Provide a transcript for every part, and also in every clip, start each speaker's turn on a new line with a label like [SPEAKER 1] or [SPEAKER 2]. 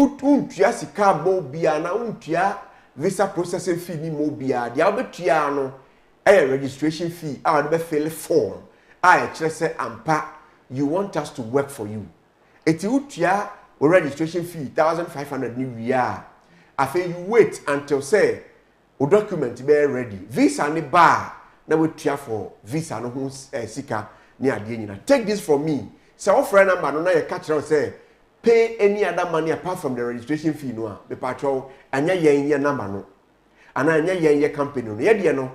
[SPEAKER 1] untua sika bo bia na untua visa processing fee ni mo bia dia obetua no registration fee a de be fill form a kire say ampa you want us to work for you eti utua registration fee 1500 ni wia afa you wait until say o document be ready visa ni ba na we tua for visa no ho sika ni ade nyina take this from me say our friend number no na ye ka kire say pay any other money apart from the registration fee no a be patrol anya yen number no ana anya yen company no ye de no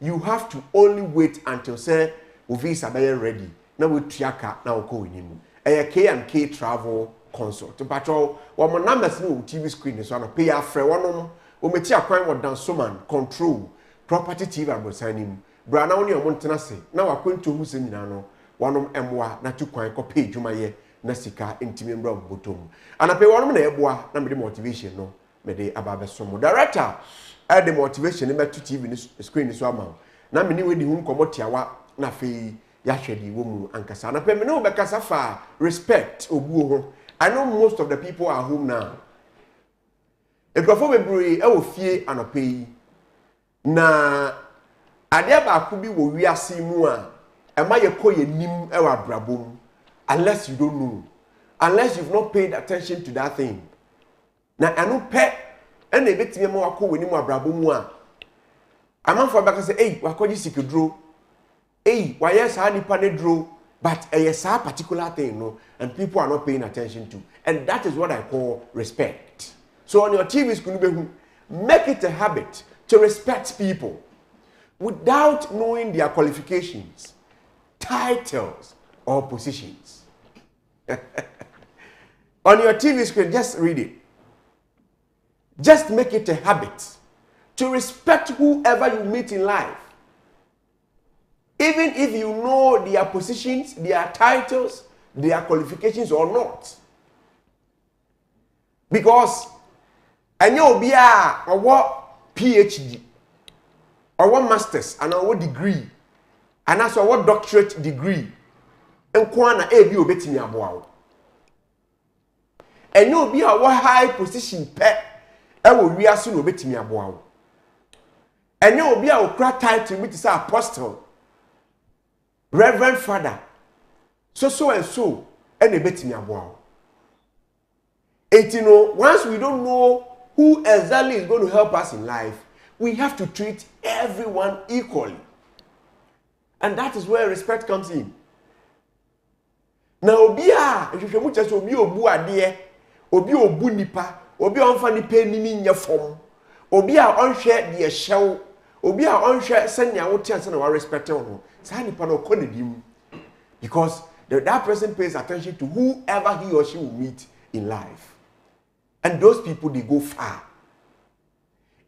[SPEAKER 1] you have to only wait until say o visa be ready na we tuaka na o ko enimu K&K travel consult to patrol wo mo numbers no TV screen so na pay afre wonom o meti akwan wo dan soman control property TV abosanim bra na woni o montena se na wakwanto hu se nyina no wonom emwa na tukwan ko pay dwuma ye na sika intimi mbra botom anape wonom na eboa na me motivation no me de ababe somo director the motivation me to TV screen so ama na me ni we di hu nkomotiawa na fe ya hwedi wo mu ankasa anape me no be kasa fa respect obuo ho. I know most of the people are home now. If you follow me, I will fear and pay. Na ade ba ku bi wo wiase mu a ema ye koye nim e wa brabom unless you don't know, unless you've not paid attention to that thing. Na anu pe e na ebetime ma wa ko woni mu abrabom mu a amanfo ba ka say eh wa koji sikidro eh wa yes ha nipa ne dro but a particular thing no and people are not paying attention to, and that is what I call respect. So on your TV screen, make it a habit to respect people without knowing their qualifications, titles, or positions. On your TV screen, just read it. Just make it a habit to respect whoever you meet in life. Even if you know their positions, their titles, their qualifications or not. Because I know Bia or what PhD or what masters and what degree and also what doctorate degree and kwana ebi obetimi aboa. And no Bia what high position pe e wo wiase no obetimi aboa. And no Bia okra title which is apostle, Reverend Father, so and so, and a bit me aboa. You know, once we don't know who exactly is going to help us in life, we have to treat everyone equally. And that is where respect comes in. Now, obia, if you just obi obu ade, obi obu nipa, obi onfa nipa nimi nya fom, obi a onhwe de ehyew, obi a onhwe senya wote ansa na wa respect no. Sa nipa no konedim. Because that person pays attention to whoever he or she will meet in life. And those people, they go far.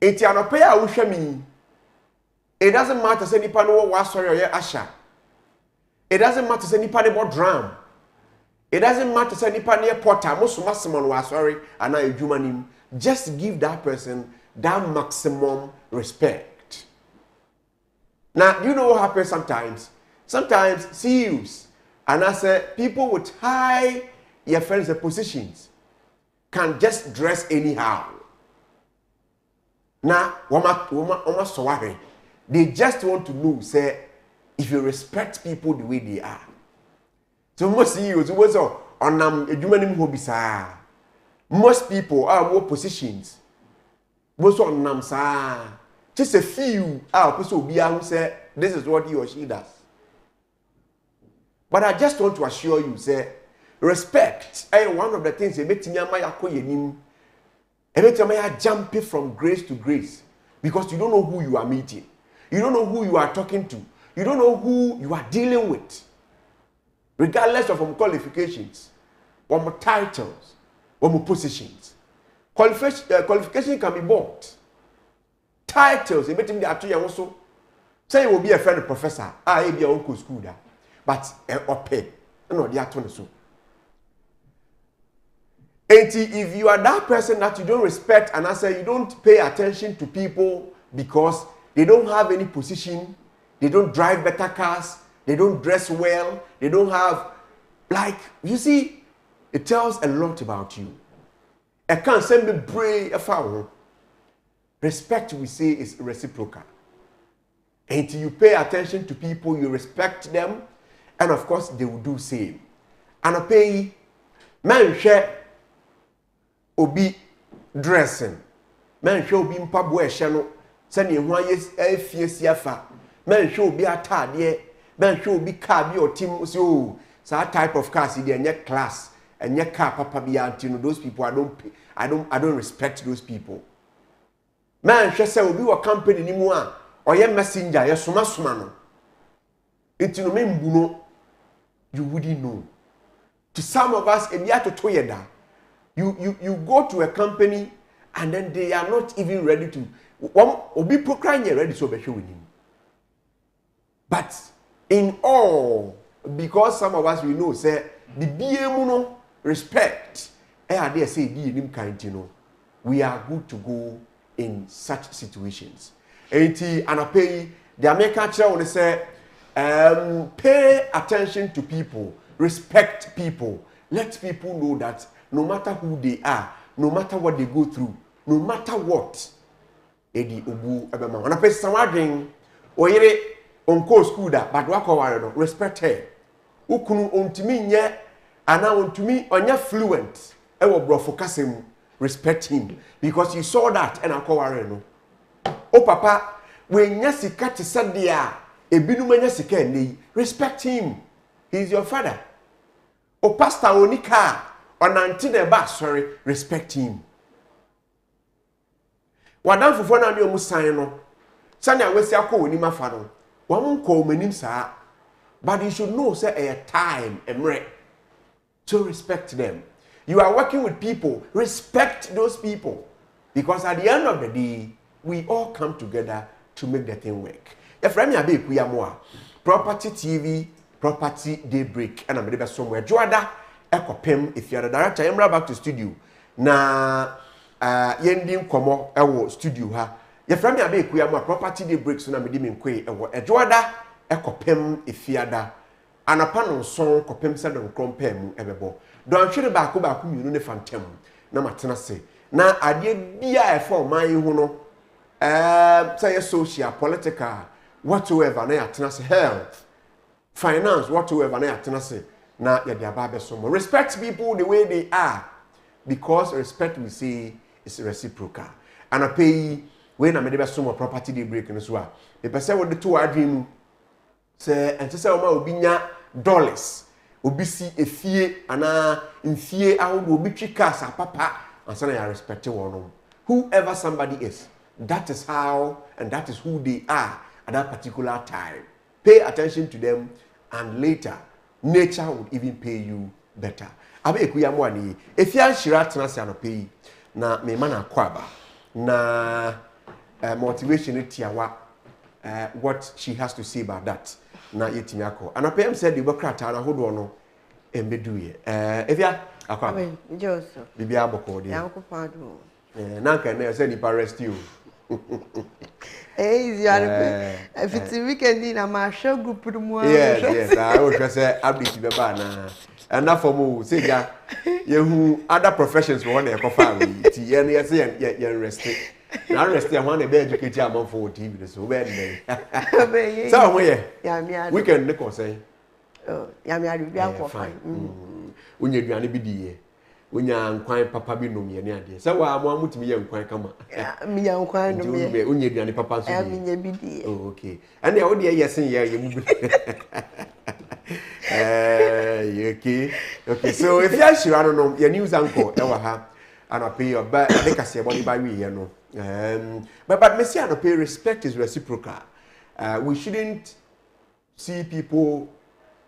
[SPEAKER 1] It doesn't matter say nipa no was sorry or asha. It doesn't matter say nipa no drum. It doesn't matter say nipa no porter most maximum was sorry and now humanim. Just give that person that maximum respect. Now, you know what happens sometimes? Sometimes CEOs and I say people with high your friends positions can just dress anyhow. Now, they just want to know, say, if you respect people the way they are. So most CEOs also on most people are more positions. Most on them just a few are people who say this is what he or she does. But I just want to assure you, say, respect is one of the things that makes you jump from grace to grace, because you don't know who you are meeting, you don't know who you are talking to, you don't know who you are dealing with, regardless of qualifications, or titles, or positions. Qualification can be bought. Titles, they make him the also say you will be a friend professor, I be your uncle school there. But or pay. No, they are so. And if you are that person that you don't respect and I say you don't pay attention to people because they don't have any position, they don't drive better cars, they don't dress well, they don't have, like, you see, it tells a lot about you. I can't send me brave a foul. Respect, we say, is reciprocal. Until you pay attention to people, you respect them, and of course, they will do same. And I pay man share obi dressing. Man show obi mpabwe shano. Send you one yes siafa. Man show obi atade. Man show obi car be or team so type of car see there class and your car papa be you know those people I don't pay. I don't respect those people. Man shall say obi wa company ni mu a or your messenger your suma no. Into no membuno you wouldn't know. To some of us, you go to a company and then they are not even ready to. Obi proclaim ready so be show with him. But in all, because some of us we know say the BMUNO respect. I dare say kind, you know, we are good to go in such situations. And I pay the American chair say pay attention to people. Respect people. Let people know that no matter who they are, no matter what they go through, no matter what, edi obu ebema. Ona pese sawadwen oyire onko school da but wako ware no respect her. Ukunu ontimi nye ana ontimi onya fluent ewo brofo kasem respect him because you saw that and akoware no. O papa we nya sika te sade a ebinum nya sika eni respect him. He is your father. O pastor onika onanti de ba sorry respect him. Wadan fufo na mi omusan no sani awesi akọ oni mafa no won ko manim saa but you should know say a time emre to respect them. You are working with people, respect those people because at the end of the day we all come together to make the thing work. Hene Abeiku Yamoah, Property TV, Property Daybreak, and I'm ready somewhere. Joada Ekopem, if you're the director, I'm back to studio. Na Yendim Komo, Ewo studio ha. Hene Abeiku Yamoah, Property Daybreak, so I'm ready Kwe, Ewo Joada Ekopem, if you're the Anapano song, Kopem Sadon Krompem, Ebebo. Don't share back about you, Phantom. Na matena se. Na adie bia e for man hu no say social, political, whatsoever na atena se health, finance, whatsoever na atena se na ya dia ba be so. Respect people the way they are because respect we say is reciprocal. And I pay when I made be so property dey break no so a. The person wo de to adwin say ente say o ma obi nya dollars obi si efie ana mfie ahodo obi twi cars papa ansana ya respect one. Whoever somebody is, that is how and that is who they are at that particular time. Pay attention to them and later nature would even pay you better. Abeiku Yamoah ni efia nhira tenase anope na me mana kwaba na motivation tiawa what she has to say about that na yetimi akọ anope am said the bokrata na hodo no embedu ye efia akwa
[SPEAKER 2] Joso
[SPEAKER 1] bibia aboko de
[SPEAKER 2] yankopado
[SPEAKER 1] na kan na say ni rest you
[SPEAKER 2] you are if it's weekend na ma show group mu
[SPEAKER 1] yes I will say update be ba na and that for mo say ya you other professions for one e kofa we ti ye na say ye rest na rest ya one be educate am for TV so be dey so we weekend ne ko say
[SPEAKER 2] ya mi adu bia ko fine
[SPEAKER 1] unye duane bi die unya nkwan papa bi nom ye ne ade se wa mo amutimi ye nkwan kama
[SPEAKER 2] mi ya nkwan nom ye
[SPEAKER 1] unye duane papa so
[SPEAKER 2] mi nya bi die
[SPEAKER 1] oh okay and ya wo de yesen ye mu bi okay so if you shira no no your news anchor e wa ha anope your ba de kase e body ba wi ye no but me see anope respect is reciprocal. We shouldn't see people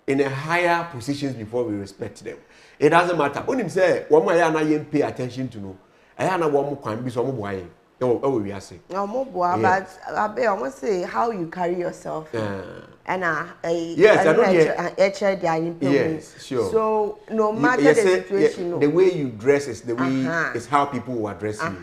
[SPEAKER 1] in a higher positions before we respect them. It doesn't matter. Onim say one way na yen pay attention to no. Aya na wo mo kwan bi so mo boaye. E we ase.
[SPEAKER 2] No mo boa but I want say how you carry yourself. And
[SPEAKER 1] yes, I know yes, sure.
[SPEAKER 2] So no matter the situation,
[SPEAKER 1] the way you dress is the way is how people will address you.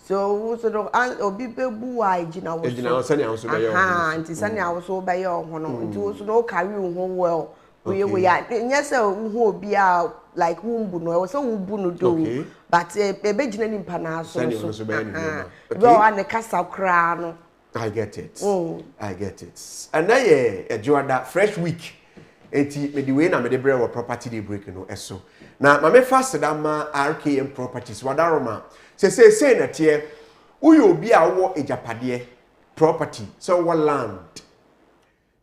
[SPEAKER 2] So no obi bebu a ejina wo.
[SPEAKER 1] Ejina wo sani awso be yo.
[SPEAKER 2] Nti sani awso be yo ho no. Nti wo so no carry wo well we are yes who obi a like wumbu no so wumbu no do but e be gina ni mpa na so so well and kasa kra no
[SPEAKER 1] I get it. I get it. And now a Joada fresh week. Eti me di we na me de bre property dey break no eso. Na ma me fast da ma RKM properties wadaroma. Say na tie uyo obi a wo ejapade property. So wo land.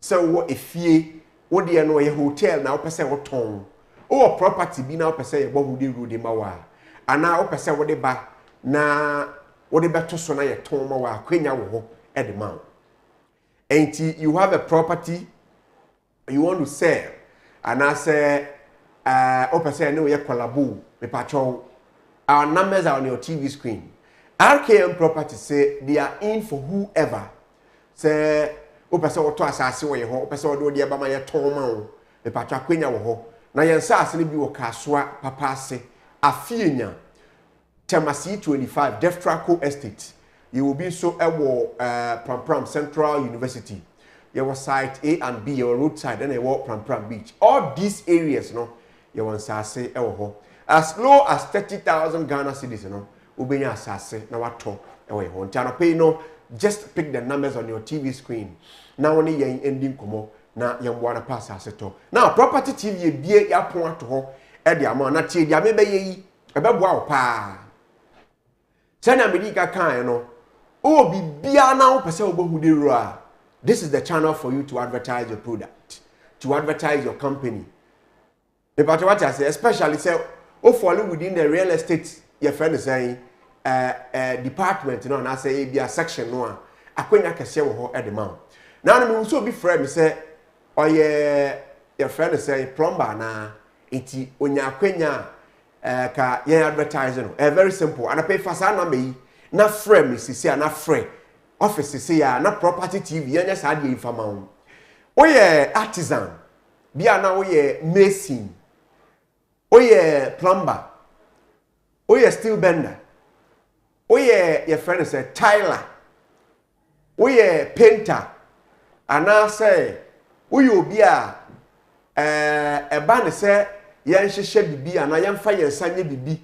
[SPEAKER 1] So wo efie wo de no ye hotel na wo pese wo ton. O property bi na wo pese ye bo hu de road ma wa. Ana wo pese wo de ba na wo de beto so na ye ton ma wa kwenya wo ho e de ma. Enti you have a property you want to sell and I say opposite no ye collabo me patrol our numbers are on your TV screen. RKM property say they are in for whoever say opposite what to asase wo ye ho opposite wo de ba ma ye ton ma wo me patrol kwenya wo ho na ye nsase ne bi wo kasoa papa ase afienya Temasi 25 Deftraco Estate you will be so Pram Central University. Your site A and B, your roadside, and a walk Pram Beach. All these areas, no, you want to say, as low as 30,000 Ghana cedis, no, Ubenya Sase, now what talk away home. Tano pay no, just pick the numbers on your TV screen. Now only yang ending como, now yang wanna pass as to. Now, property TV, dear ya point to ho, Eddie Amon, not tea, ya maybe ye, about wow pa. Sena Medica can, no, oh, be now, Pascal Bohudira. This is the channel for you to advertise your product, to advertise your company. But what I say, especially say, oh, follow within the real estate, your friend is saying, department, you know, and I say, be a section no, I couldn't say at the mount. Now, I also be friend, me say, oh, yeah, your friend is saying, plumber, na, iti, onya, kwenya, ka, yeah, advertising, very simple, and I pay for sana me, na friend, me, see, na friend. Office say ya na property TV yanya sa de infama wo oye artisan bia na oye mason oye plumber oye steel bender oye your friend say tiler oye painter ana say oye obi a ba ne say yan hwehwe bibi ana yan fa yan sanye bibi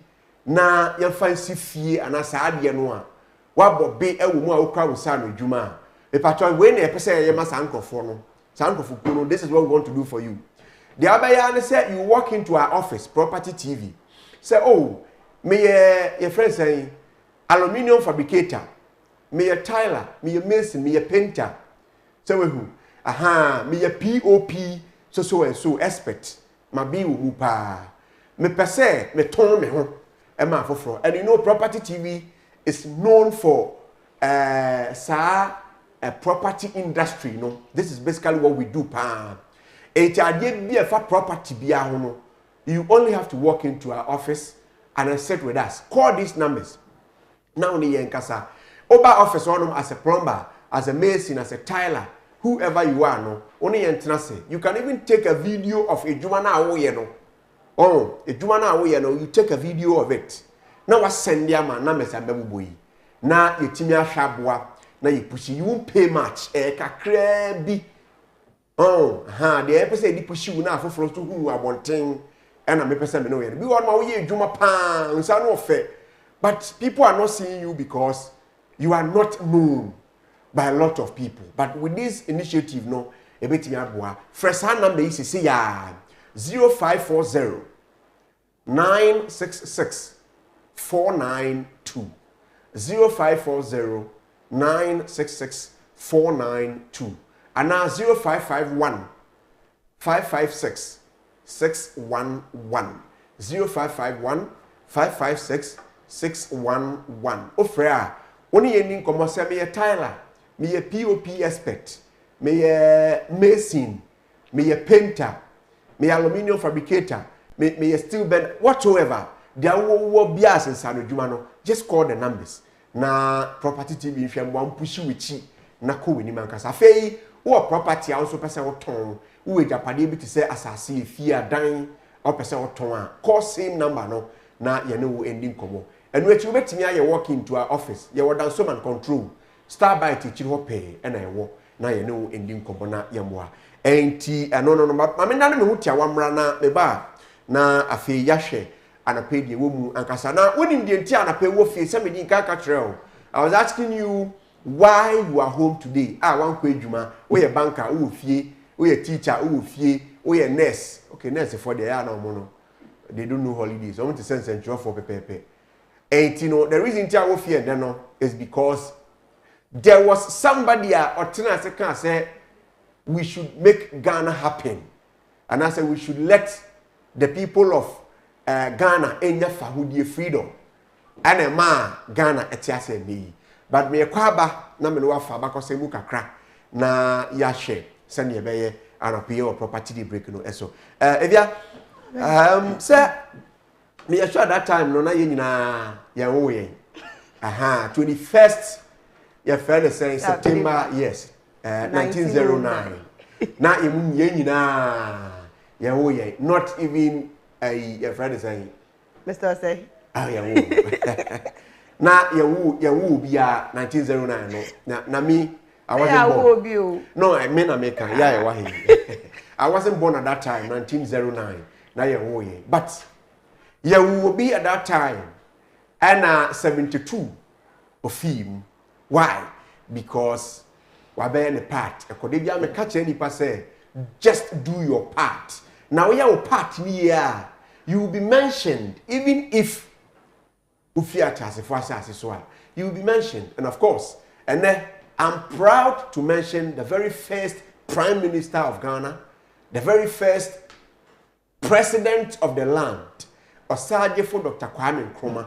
[SPEAKER 1] na yan fa nsifie ana sa ade no a wabo be ewo mu a okra wo sa no dwuma e patron we na e pese ye ma sankofo no sankofo kuno this is what we want to do for you the abaya say you walk into our office property TV say oh me your friend say aluminium fabricator me your tiler me your mason me your painter say we who aha me your POP so and so expert ma bi wo mu pa me pese me ton me ho e ma foforo and you know property TV is known for property industry, no. This is basically what we do, pa. Property you only have to walk into our office and sit with us. Call these numbers. Now ni yenkasa. Oba office on as a plumber, as a mason, as a tiler, whoever you are, no. Only yentrase. You can even take a video of a jumana oye no. Oh, a jumana oye no. You take a video of it. Na wa send ya man na mesa bebuboyi na yetimi ahwaboa na yepushi you won't pay much kakra bi de pese di pushi wu na afoforo to hu abonten e na me pese me no ye bi won ma wo ye adwuma pa nsa no ofe but people are not seeing you because you are not known by a lot of people but with this initiative no e betimi aboa fresh number is say ya 0540 966 492 0540 966 492 and now 0551 556 611 0551 556 611 ofrea oni yenin komo se me tiler me POP expert me mason me painter me aluminium fabricator me steel bend whatsoever there will be as in Sanujumano. Just call the numbers. Na property TV if you want push you na ko we ni mankasa. Afei wo property also person wo ton. Wo Japade bi to say asase fia dan or person wo ton a. Call same number no na ye no wo ending komo. And we betimi aye walk into our office. Ye wo dan so man control. Star by teaching ho pay and I wo na ye no ending komo na ye moa. enti no ma me na me hu tia wamra na me ba na afi yahwe anape de wo mu ankasa na wonim de enti anape wo fie se me di nka ka kire. I was asking you why you are home today. One kwa adwuma, wo ye banker, wo fie, wo ye teacher, wo fie, wo ye nurse. Okay, nurse for the na omo. They don't know holidays. I want to send central for pepe. And you know, the reason I wo fie then no is because there was somebody or tenant can say we should make Ghana happen. And I said we should let the people of Ghana enya fahudie freedom. And a man Ghana etiase me. But me kwaba na me no wafa bakose mu kakra na ya share send ye beye anape or property dey break no eso. Evia say me sure that time no na ye nyina ye wo ye. 21st ye fair say September yes 1909. Na emu ye nyina ye wo ye not even a friend say
[SPEAKER 2] Mr. Say
[SPEAKER 1] na yawu bia 1909 no na me I wasn't born. No, I mean America. I wasn't born at that time 1909 na yawu ye. But yawu be at that time and 72 of him. Why? Because wabe ne part. Ekodebia me catch any say just do your part. Now your part here you will be mentioned even if you will be mentioned. And of course, and then I'm proud to mention the very first Prime Minister of Ghana, the very first President of the land, Osaje for Dr. Kwame Nkrumah.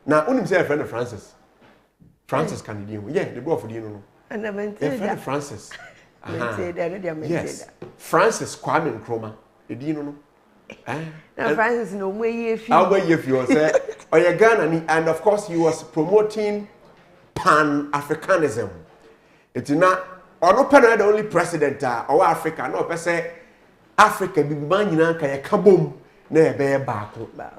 [SPEAKER 1] Now, only say a friend of Francis. Francis can do. Yeah, the boy for you know.
[SPEAKER 2] And I'm
[SPEAKER 1] friend of Francis. Yes, Francis Kwame Nkrumah. Did you know?
[SPEAKER 2] Now, Francis, no way if you.
[SPEAKER 1] I'll wait if you say, or you're Ghana, and of course, he was promoting Pan-Africanism. It's not, or no, the only president or Africa, no, per se, Africa, be man, you know, kaboom, near bear back,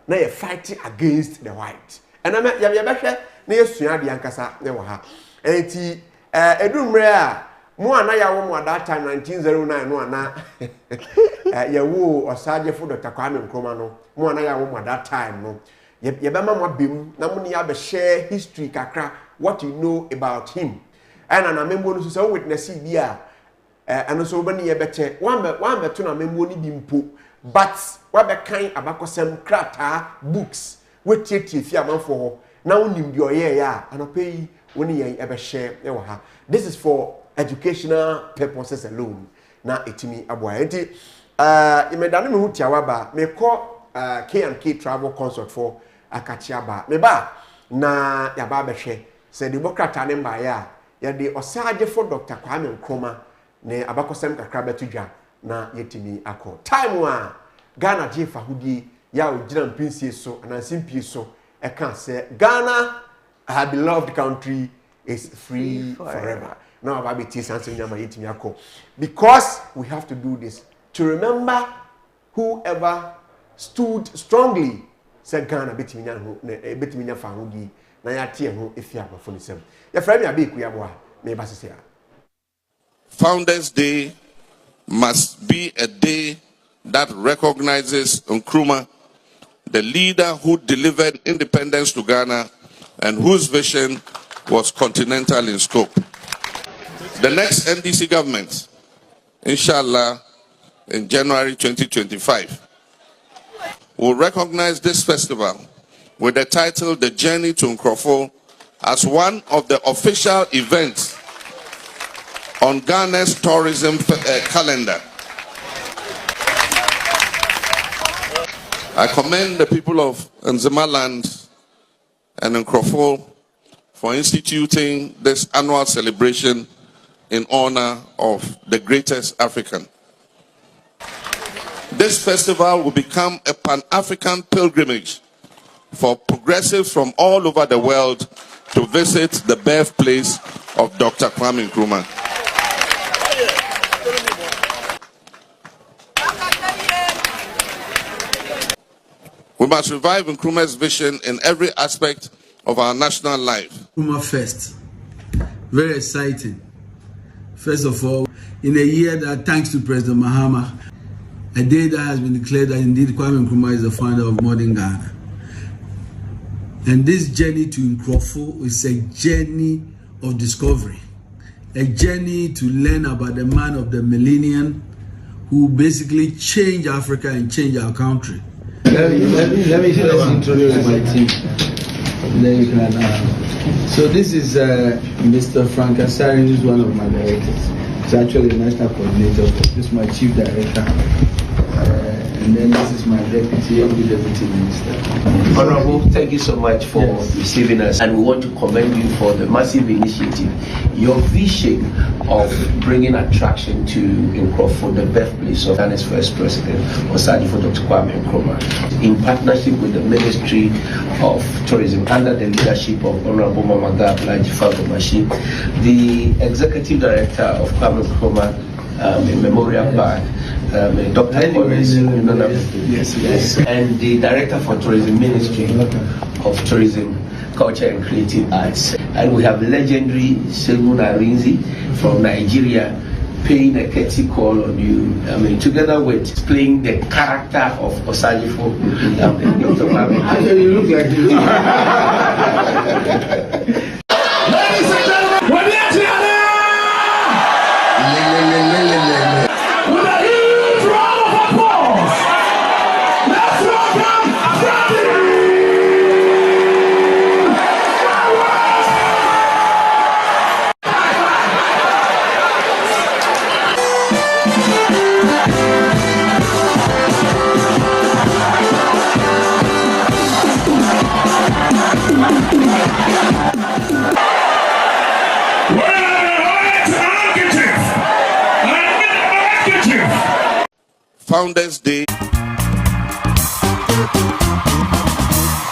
[SPEAKER 1] near fighting against the white. And I met Yabash, near Suya, the Ankasa, never ha. And he, Edum Rare. Mo na ya wo mo that time 1909 no na ya wo Osaje for Dr. Kwame Nkrumah no mo na ya wo mo that time no ye be ma mo bem na mo ya be share history kakra what you know about him and na membo no so witness bia and so be ne ye bete one beto na membo ni bi mpo but wa be kan abakosem krata books we tietie fi amanfo ho na wonim bi oye ya anopai woni yen e be share e wo ha. This is for educational purposes alone. Na etimi aboa enti imedane me hutia waba me ko K&K travel consult for akachiaba me ba na ya ba behwe se democrat ane mba ya de Osaje for Dr. Kwame Nkrumah ne abakosem kakra betudwa na yetimi akọ time a Ghana je fahudi ya ogina mpinsie so na simpie so e kan se Ghana, our beloved country, is free forever. Now about because we have to do this to remember whoever stood strongly said Ghana betiminya fahudi na ya tie ho efia bafonisem ya Hene Abeiku Yamoah me ba sese.
[SPEAKER 3] Founders Day must be a day that recognizes Nkrumah, the leader who delivered independence to Ghana and whose vision was continental in scope. The next NDC government, inshallah, in January 2025, will recognize this festival with the title The Journey to Nkrofo as one of the official events on Ghana's tourism calendar. I commend the people of Nzemaland and Nkrofo for instituting this annual celebration in honor of the greatest African. This festival will become a Pan-African pilgrimage for progressives from all over the world to visit the birthplace of Dr. Kwame Nkrumah. We must revive Nkrumah's vision in every aspect of our national life.
[SPEAKER 4] Nkrumah first. Very exciting. First of all, in a year that, thanks to President Mahama, a day that has been declared that indeed Kwame Nkrumah is the founder of modern Ghana. And this journey to Nkrofo is a journey of discovery, a journey to learn about the man of the millennium who basically changed Africa and changed our country. Let me first introduce my team. Then you can. So this is Mr. Frank Asari, who's one of my directors. He's actually the national coordinator. This is my chief director. And then this is my deputy minister.
[SPEAKER 5] Honorable, thank you so much for receiving us, and we want to commend you for the massive initiative, your vision of bringing attraction to Nkrofo, the birthplace of Ghana's first president, Osagyefo Dr. Kwame Nkrumah, in partnership with the Ministry of Tourism under the leadership of Honorable Mama Gablaji Fagomashi, the executive director of Kwame Nkrumah Memorial Park, Dr. Yes, and the director for Tourism Ministry of Tourism, Culture and Creative Arts. And we have legendary Segun Arinzi from Nigeria paying a courtesy call on you. Together with playing the character of Osagyefo.
[SPEAKER 4] You look like you.
[SPEAKER 6] Ladies and gentlemen, we're here. With a huge round of applause, let's welcome
[SPEAKER 3] Founders Day.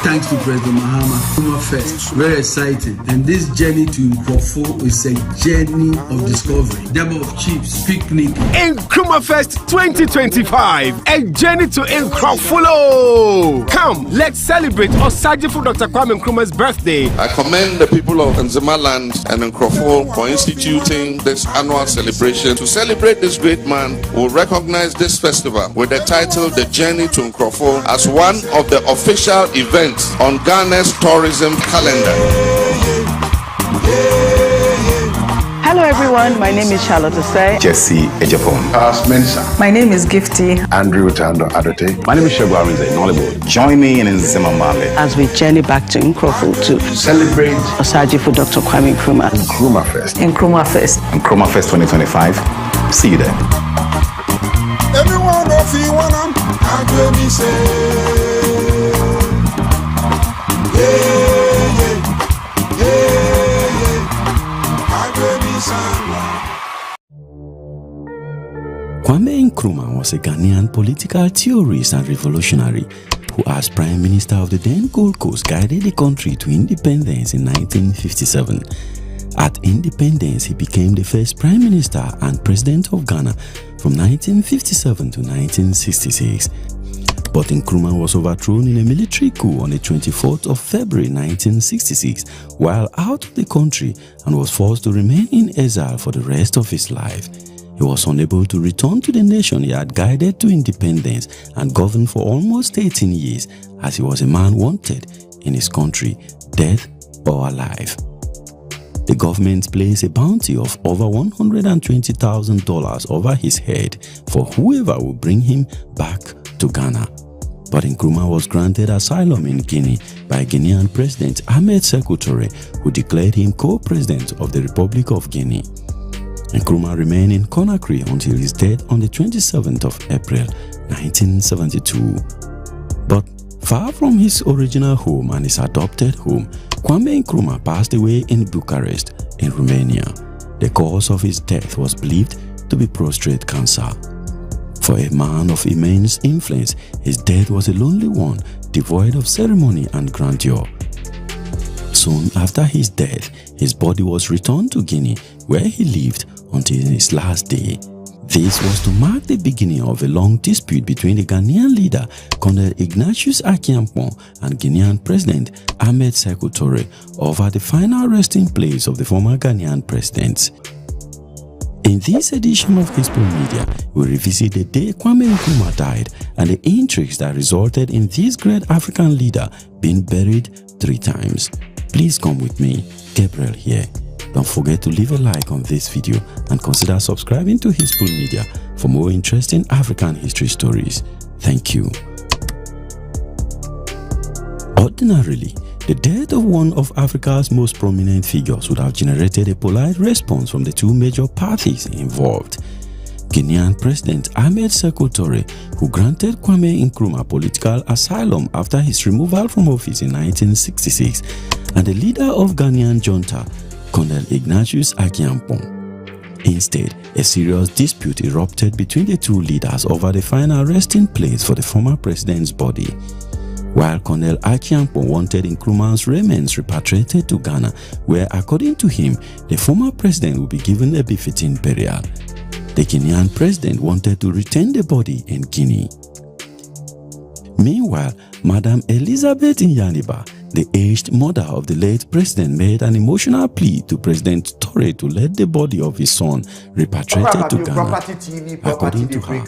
[SPEAKER 4] Thanks to President Mahama, Nkrumah Fest, very exciting. And this journey to Nkrofo is a journey of discovery. Double of Chiefs, picnic.
[SPEAKER 1] Nkrumah Fest 2025, a journey to Nkrofo. Come, let's celebrate Osagyefo Dr. Kwame Nkrumah's birthday.
[SPEAKER 3] I commend the people of Nzemaland and Nkrofo for instituting this annual celebration. To celebrate this great man, we'll recognize this festival with the title The Journey to Nkrofo as one of the official events on Ghana's tourism calendar.
[SPEAKER 7] Hello everyone, my name is Charlotte Osei.
[SPEAKER 8] Jesse Ejapon.
[SPEAKER 9] Mensa.
[SPEAKER 7] My name is Gifty.
[SPEAKER 9] Andrew Tando Adote.
[SPEAKER 8] My name is Shegu Arinze in Hollywood. Join me in Nzemamale
[SPEAKER 7] As we journey back to Nkrofo to
[SPEAKER 9] celebrate
[SPEAKER 7] Osagyefo Dr. Kwame Nkrumah.
[SPEAKER 9] Nkrumah Fest.
[SPEAKER 7] Nkrumah Fest.
[SPEAKER 8] Nkrumah Fest 2025. See you there.
[SPEAKER 6] Everyone of you wanna say.
[SPEAKER 10] Kwame Nkrumah was a Ghanaian political theorist and revolutionary who, as Prime Minister of the then Gold Coast, guided the country to independence in 1957. At independence, he became the first Prime Minister and President of Ghana from 1957 to 1966. But Nkrumah was overthrown in a military coup on the 24th of February 1966 while out of the country and was forced to remain in exile for the rest of his life. He was unable to return to the nation he had guided to independence and governed for almost 18 years as he was a man wanted in his country, dead or alive. The government placed a bounty of over $120,000 over his head for whoever would bring him back to Ghana. But Nkrumah was granted asylum in Guinea by Guinean President Ahmed Sekou Touré, who declared him co-president of the Republic of Guinea. Nkrumah remained in Conakry until his death on the 27th of April 1972. But far from his original home and his adopted home, Kwame Nkrumah passed away in Bucharest, in Romania. The cause of his death was believed to be prostate cancer. For a man of immense influence, his death was a lonely one, devoid of ceremony and grandeur. Soon after his death, his body was returned to Guinea, where he lived until his last day. This was to mark the beginning of a long dispute between the Ghanaian leader, Colonel Ignatius Akiampong, and Guinean President Ahmed Sekou Touré over the final resting place of the former Ghanaian president. In this edition of History Media, we revisit the day Kwame Nkrumah died and the intrigues that resulted in this great African leader being buried 3 times. Please come with me, Gabriel here. Don't forget to leave a like on this video and consider subscribing to History Media for more interesting African history stories. Thank you. Ordinarily, the death of one of Africa's most prominent figures would have generated a polite response from the 2 major parties involved. Guinean President Ahmed Sékou Touré, who granted Kwame Nkrumah political asylum after his removal from office in 1966, and the leader of Ghanaian junta, Colonel Ignatius Agyapong. Instead, a serious dispute erupted between the 2 leaders over the final resting place for the former president's body. While Colonel Agyapong wanted Nkrumah's remains repatriated to Ghana, where, according to him, the former president would be given a befitting burial, the Guinean president wanted to retain the body in Guinea. Meanwhile, Madam Elizabeth Nyaniba, the aged mother of the late president, made an emotional plea to President Touré to let the body of his son repatriated to Ghana. According to her,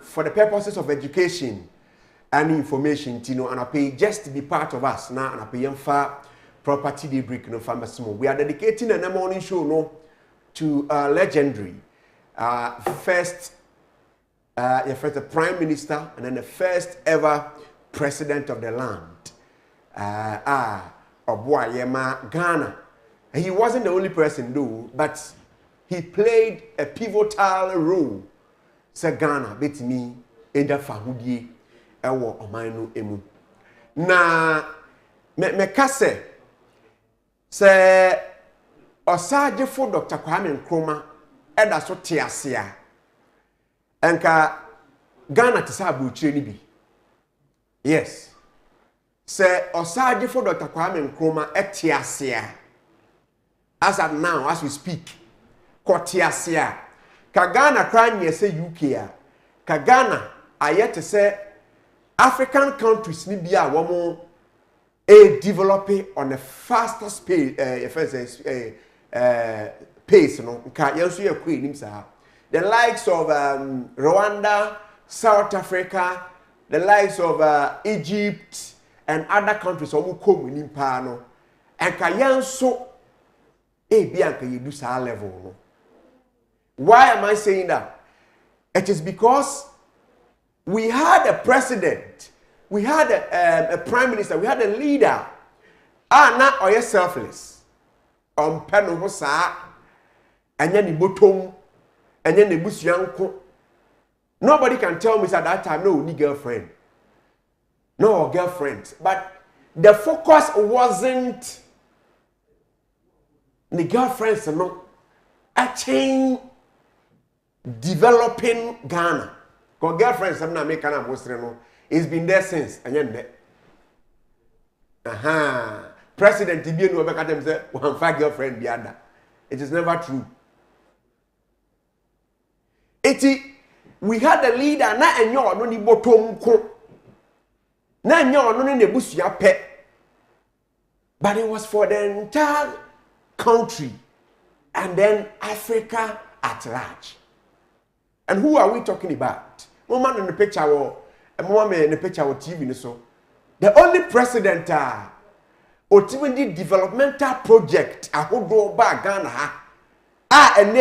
[SPEAKER 1] for the purposes of education and information, and I pay just to be part of us now, and I pay for property de brick no farmers. We are dedicating a morning show to legendary first the prime minister and then the first ever president of the land, Ghana. He wasn't the only person though, but he played a pivotal role. Sa Ghana bet me in the fahudie ewo omanu emu. Na me kase se osaje for Dr. Kwame Nkrumah eda so tiasea. Enka Ghana tisa abuchire ni bi. Yes. Se osaje for Dr. Kwame Nkrumah etiasea. As of now, as we speak, Kotiasia. Kagana kranye say UK a. Kagana ayete say African countries ni bia womo developing on a faster pace no. Nka yenso ye kwe nim sa. The likes of Rwanda, South Africa, the likes of Egypt and other countries omo kom nim pa no. Enka yenso bianca you do sa level no. Why am I saying that? It is because we had a president, we had a prime minister, we had a leader. Not or selfless. Peno hosa, and then the bottom, and then the bush yanko. Nobody can tell me at that time, no, ni girlfriend. No girlfriend. But the focus wasn't the girlfriends, no. A chain developing Ghana. Because girlfriends have not made Ghana no. It's been there since. And then President Tibian will make them say, one five girlfriend beyond that. It is never true. We had a leader, na enyo no ni bottom ko. Na enyo no ni nebusia pe. But it was for the entire country and then Africa at large. And who are we talking about? Woman in the picture or a woman in the picture or TV so. The only president or the developmental project I would go back Ghana and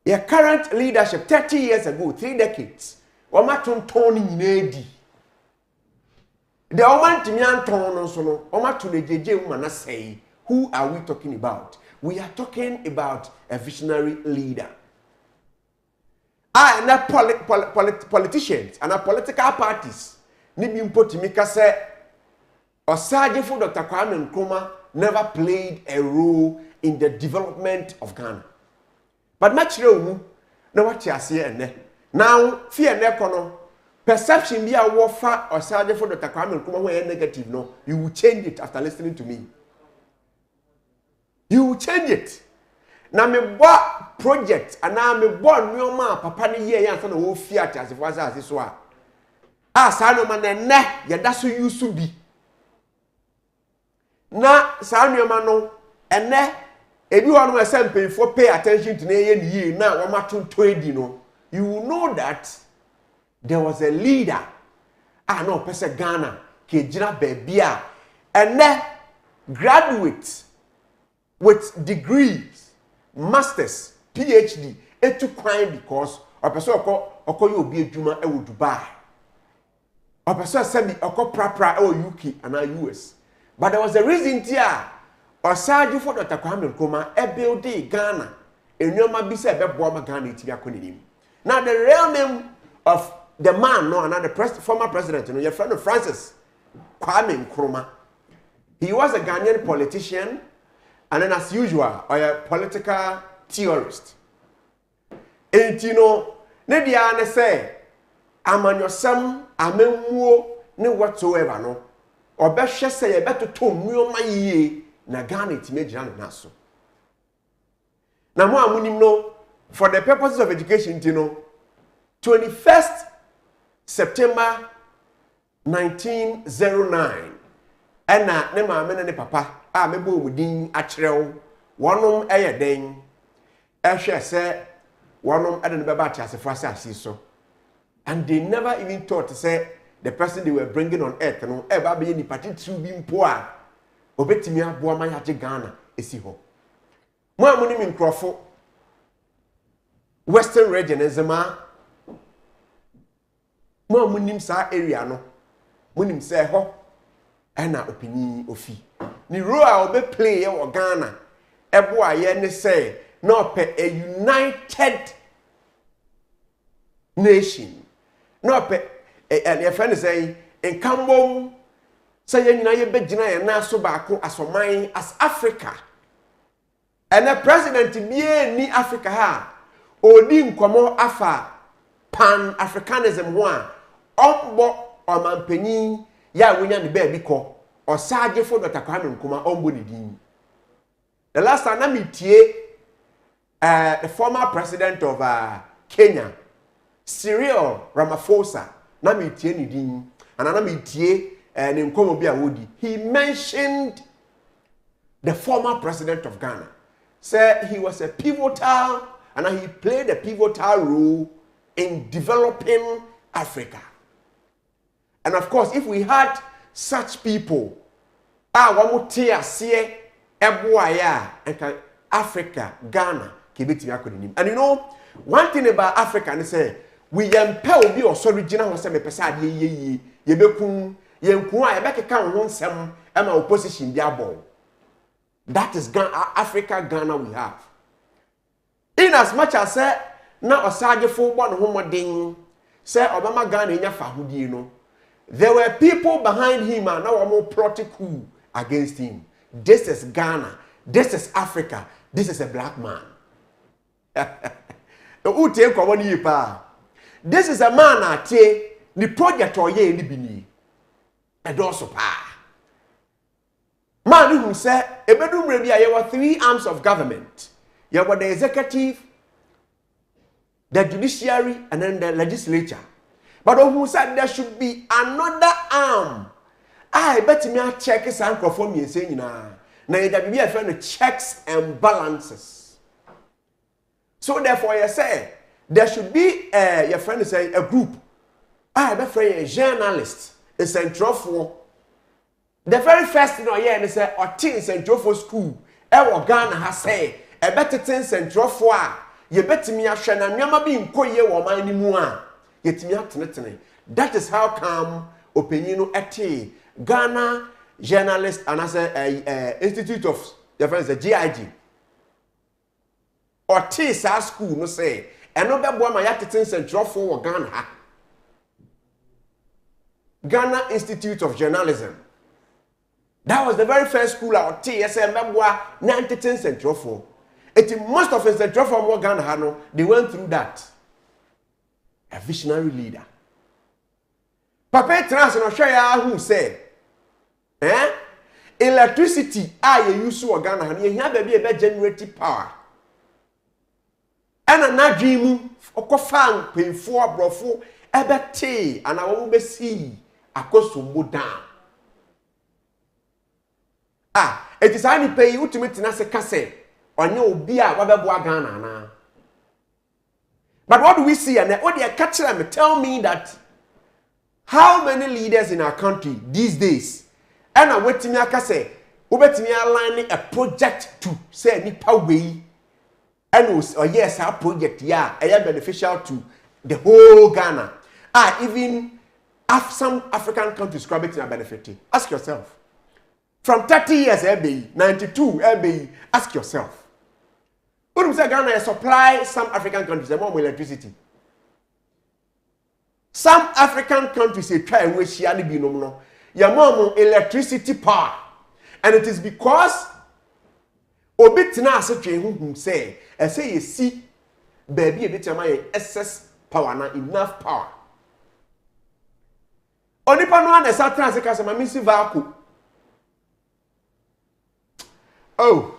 [SPEAKER 1] your current leadership 30 years ago, 3 decades. Omaton Tony Nedi. The Oman Timian Tono Sono, Omatu Jeje Umana say, who are we talking about? We are talking about a visionary leader. And politicians and political parties. Nibi Mpotimika said, Osaje for Dr. Kwame Nkrumah never played a role in the development of Ghana. But much no what you see and now fear nekono perception be a warfare or Osaje for Dr. Kwame Nkrumah when negative no, you will change it after listening to me. You will change it. Now me bought project and now me bought new man papa ni ye yan so na wo fiat as if was as so a. Ah sa no man ne ya da so use be. na saa nneɛma no ene ebi wɔ no ɛsɛ for pay attention to na ye ni na wɔn atonto edi no you will know that there was a leader no pese Ghana ke gina baabi a ene graduates with degrees masters PhD etu kwan because opese okọ ye obi adwuma e wo Dubai opese semi okọ prapra e wo UK and US. But there was a reason here. Osaji for Dr. Kwame Nkrumah e build Ghana. Enyoma bi se be boa Ghana itibi akonim. Now the real name of the man no and the former president, your friend Francis Kwame Nkrumah. He was a Ghanaian politician and then as usual a political theorist. And you know, ne dia ne say amanyosam amenwuo ne whatsoever no. Obehwe say ye beto to nneoma yie na Ghana ti megina na so. Na mo amunim no for the purposes of education you know 21st September 1909 ena ne maame ne papa a mebo omudin akyerew wonom eye den ehwe se wonom ede ne beba tiasefo asase so and they never even thought to say the person they were bringing on earth no eba be ni party true bi mpo a obetimi aboa man yaje Ghana esi ho mo amuni mi nkrofo western region ezema mo amunim sa area no munim se ho ena opini ofi ni role a obe play e wo Ghana ebo aye ne say no pe a united nation no pe and your friend is saying in Cambom say you know you be gina na so baako asoman as Africa and the president be ni Africa ha odi nkomo afa pan Africanism ho a ombo omanpanyin ya wonya ne ba bi ko osaje fo Dr. Kwame Nkrumah ombo ne din. The last time I meet the former president of Kenya Cyril Ramaphosa na metie ni din and na metie ne nkomo bi a wodi he mentioned the former president of Ghana said he was a pivotal and he played a pivotal role in developing Africa. And of course if we had such people wamutie ase eboaya and Africa Ghana kebetimi akonim. And you know one thing about Africa and say we yempe obi original ho se me pesa ade ye yebekun yenku a yebekeka ho nsem ema opposition bi abo. That is Ghana, Africa Ghana we have. In as much as say na osagefo bo no homodin say Obama Ghana enya fahudie no there were people behind him and now more protocol against him. This is Ghana, this is Africa, this is a black man. This is a man at the project or ye ni bini. And also pa. Man who said a bedroom maybe there were 3 arms of government. You were the executive, the judiciary, and then the legislature. But who said there should be another arm? I bet me a check is uncle for me saying na there be a friend checks and balances. So therefore you say there should be your friend say a group. I bet for a journalist, a central for the very first thing I hear say or teen central for school. Ghana has say a better teen central for you bet me a shana nyama bi nko ye wo man ni mu a. That is how come opinion ete Ghana journalist and as a institute of the friends the GIG or TSA school no say and no be boy my yateten central for Ghana Ghana Institute of Journalism. That was the very first school out TSA member 19th central for it most of the central for Ghana no they went through that. A visionary leader. Papa trans no hwe ya who say electricity you use to Ghana han ye hia ba bi e be generate power. Ana na dwimu okofan penfo abrofo e be te ana wo be si akosombo down. it is only pay you to meet Nasa Kase or no beer, whatever Ghana. But what do we see? And what they are catching them tell me that how many leaders in our country these days and I wait to me say, Ubetimi aligning a project to say nipa way and yes, our project, yeah, I am beneficial to the whole Ghana. Even some African countries grabbing a benefit. Ask yourself. From 30 years, 92, ask yourself. What say Ghana supply some African countries more electricity? Some African countries try and wish you be no more electricity power. And it is because Obitina say, I say you see, baby, a bit of my excess power, not enough power. Only one is a transit my missing vacuum. Oh,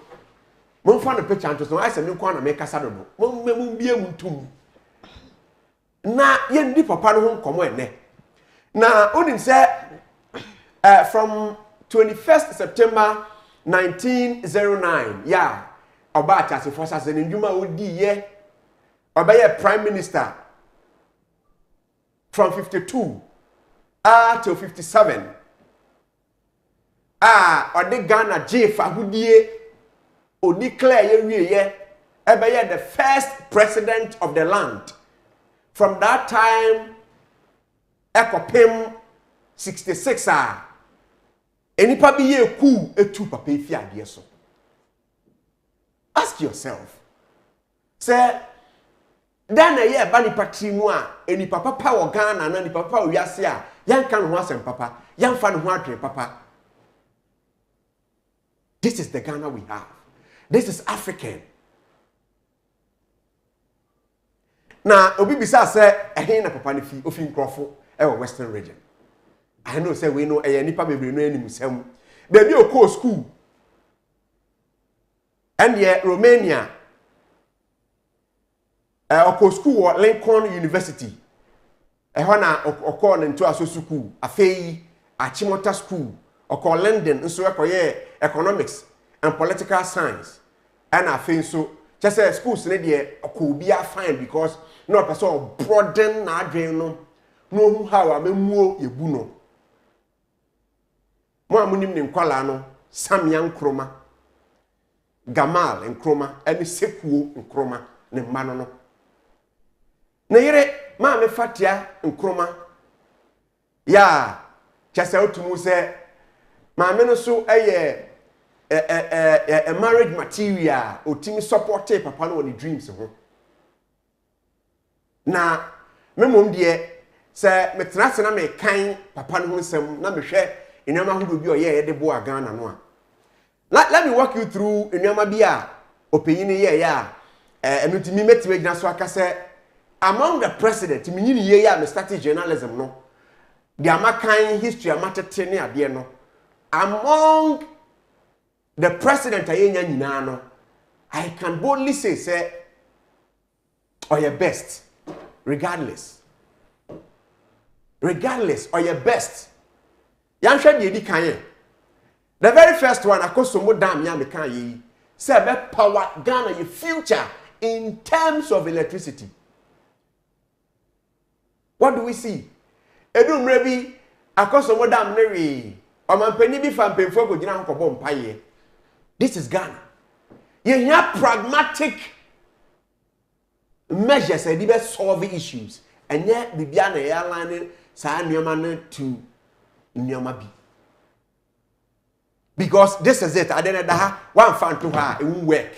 [SPEAKER 1] Mon find a picture and so I said, no corner make a saddle. Mon be a moon. Na yen di papa no hom komo ene na onim say from 21st September 1909 yeah oba chase forces in ndwuma odi ye oba prime minister from 52 to 57 odi Ghana J Fahudie o declare ye wiye ebe the first president of the land. From that time, Ekopim 66 enipa bi ye ku etu papa efi ade so. Ask yourself. Say, then ye ba ni patri mu a enipa papa wo Ghana na ni papa wo wiase a yan kan ho asem papa, yan fa ne ho adwe papa. This is the Ghana we have. This is African. Na obi bisa say ehn na papa ne fi ofi nkrofo e western region. I know say we know nipa bebre no anim sam. Baby o ko school. And ye Romania. O school at Lincoln University. Na o into aso school. Afei Achimota school. O London nso ekoye economics and political science. And afei so just say schools ne dey could be fine because no person broaden na adwen no how amemuo yebu no mo amunim ne nkwala no Samia Nkrumah Gamal Nkrumah eni Sekuo Nkrumah ne mano no na yire ma me fatia Nkrumah ya chese otumu se ma me no so a marriage material otimi support papa no on dreams ho na memom de se metrase na me kan papa no nsem na me hwe enwama hodo bi oye de bo Ghana no a let me walk you through enwama bi a opeyini ye ya enutimi metime gina so aka se among the president mi nyini ye ya me start journalism no the amakan history amatete ne ade no among the president ayenya nyina no I can boldly say or your best regardless or your best yan hwe de di kan the very first one akosomo dam ya me kan yi say be power Ghana your future in terms of electricity. What do we see? Edum rebi akosomo dam ne wi o mampani bi fa mpemfo go gina nkobo mpaye. This is Ghana. You have pragmatic measures and they solve issues. And yet, the Biana airline sa nyoma to nyoma bi. Because this is it. I didn't have one fan to her. It won't work.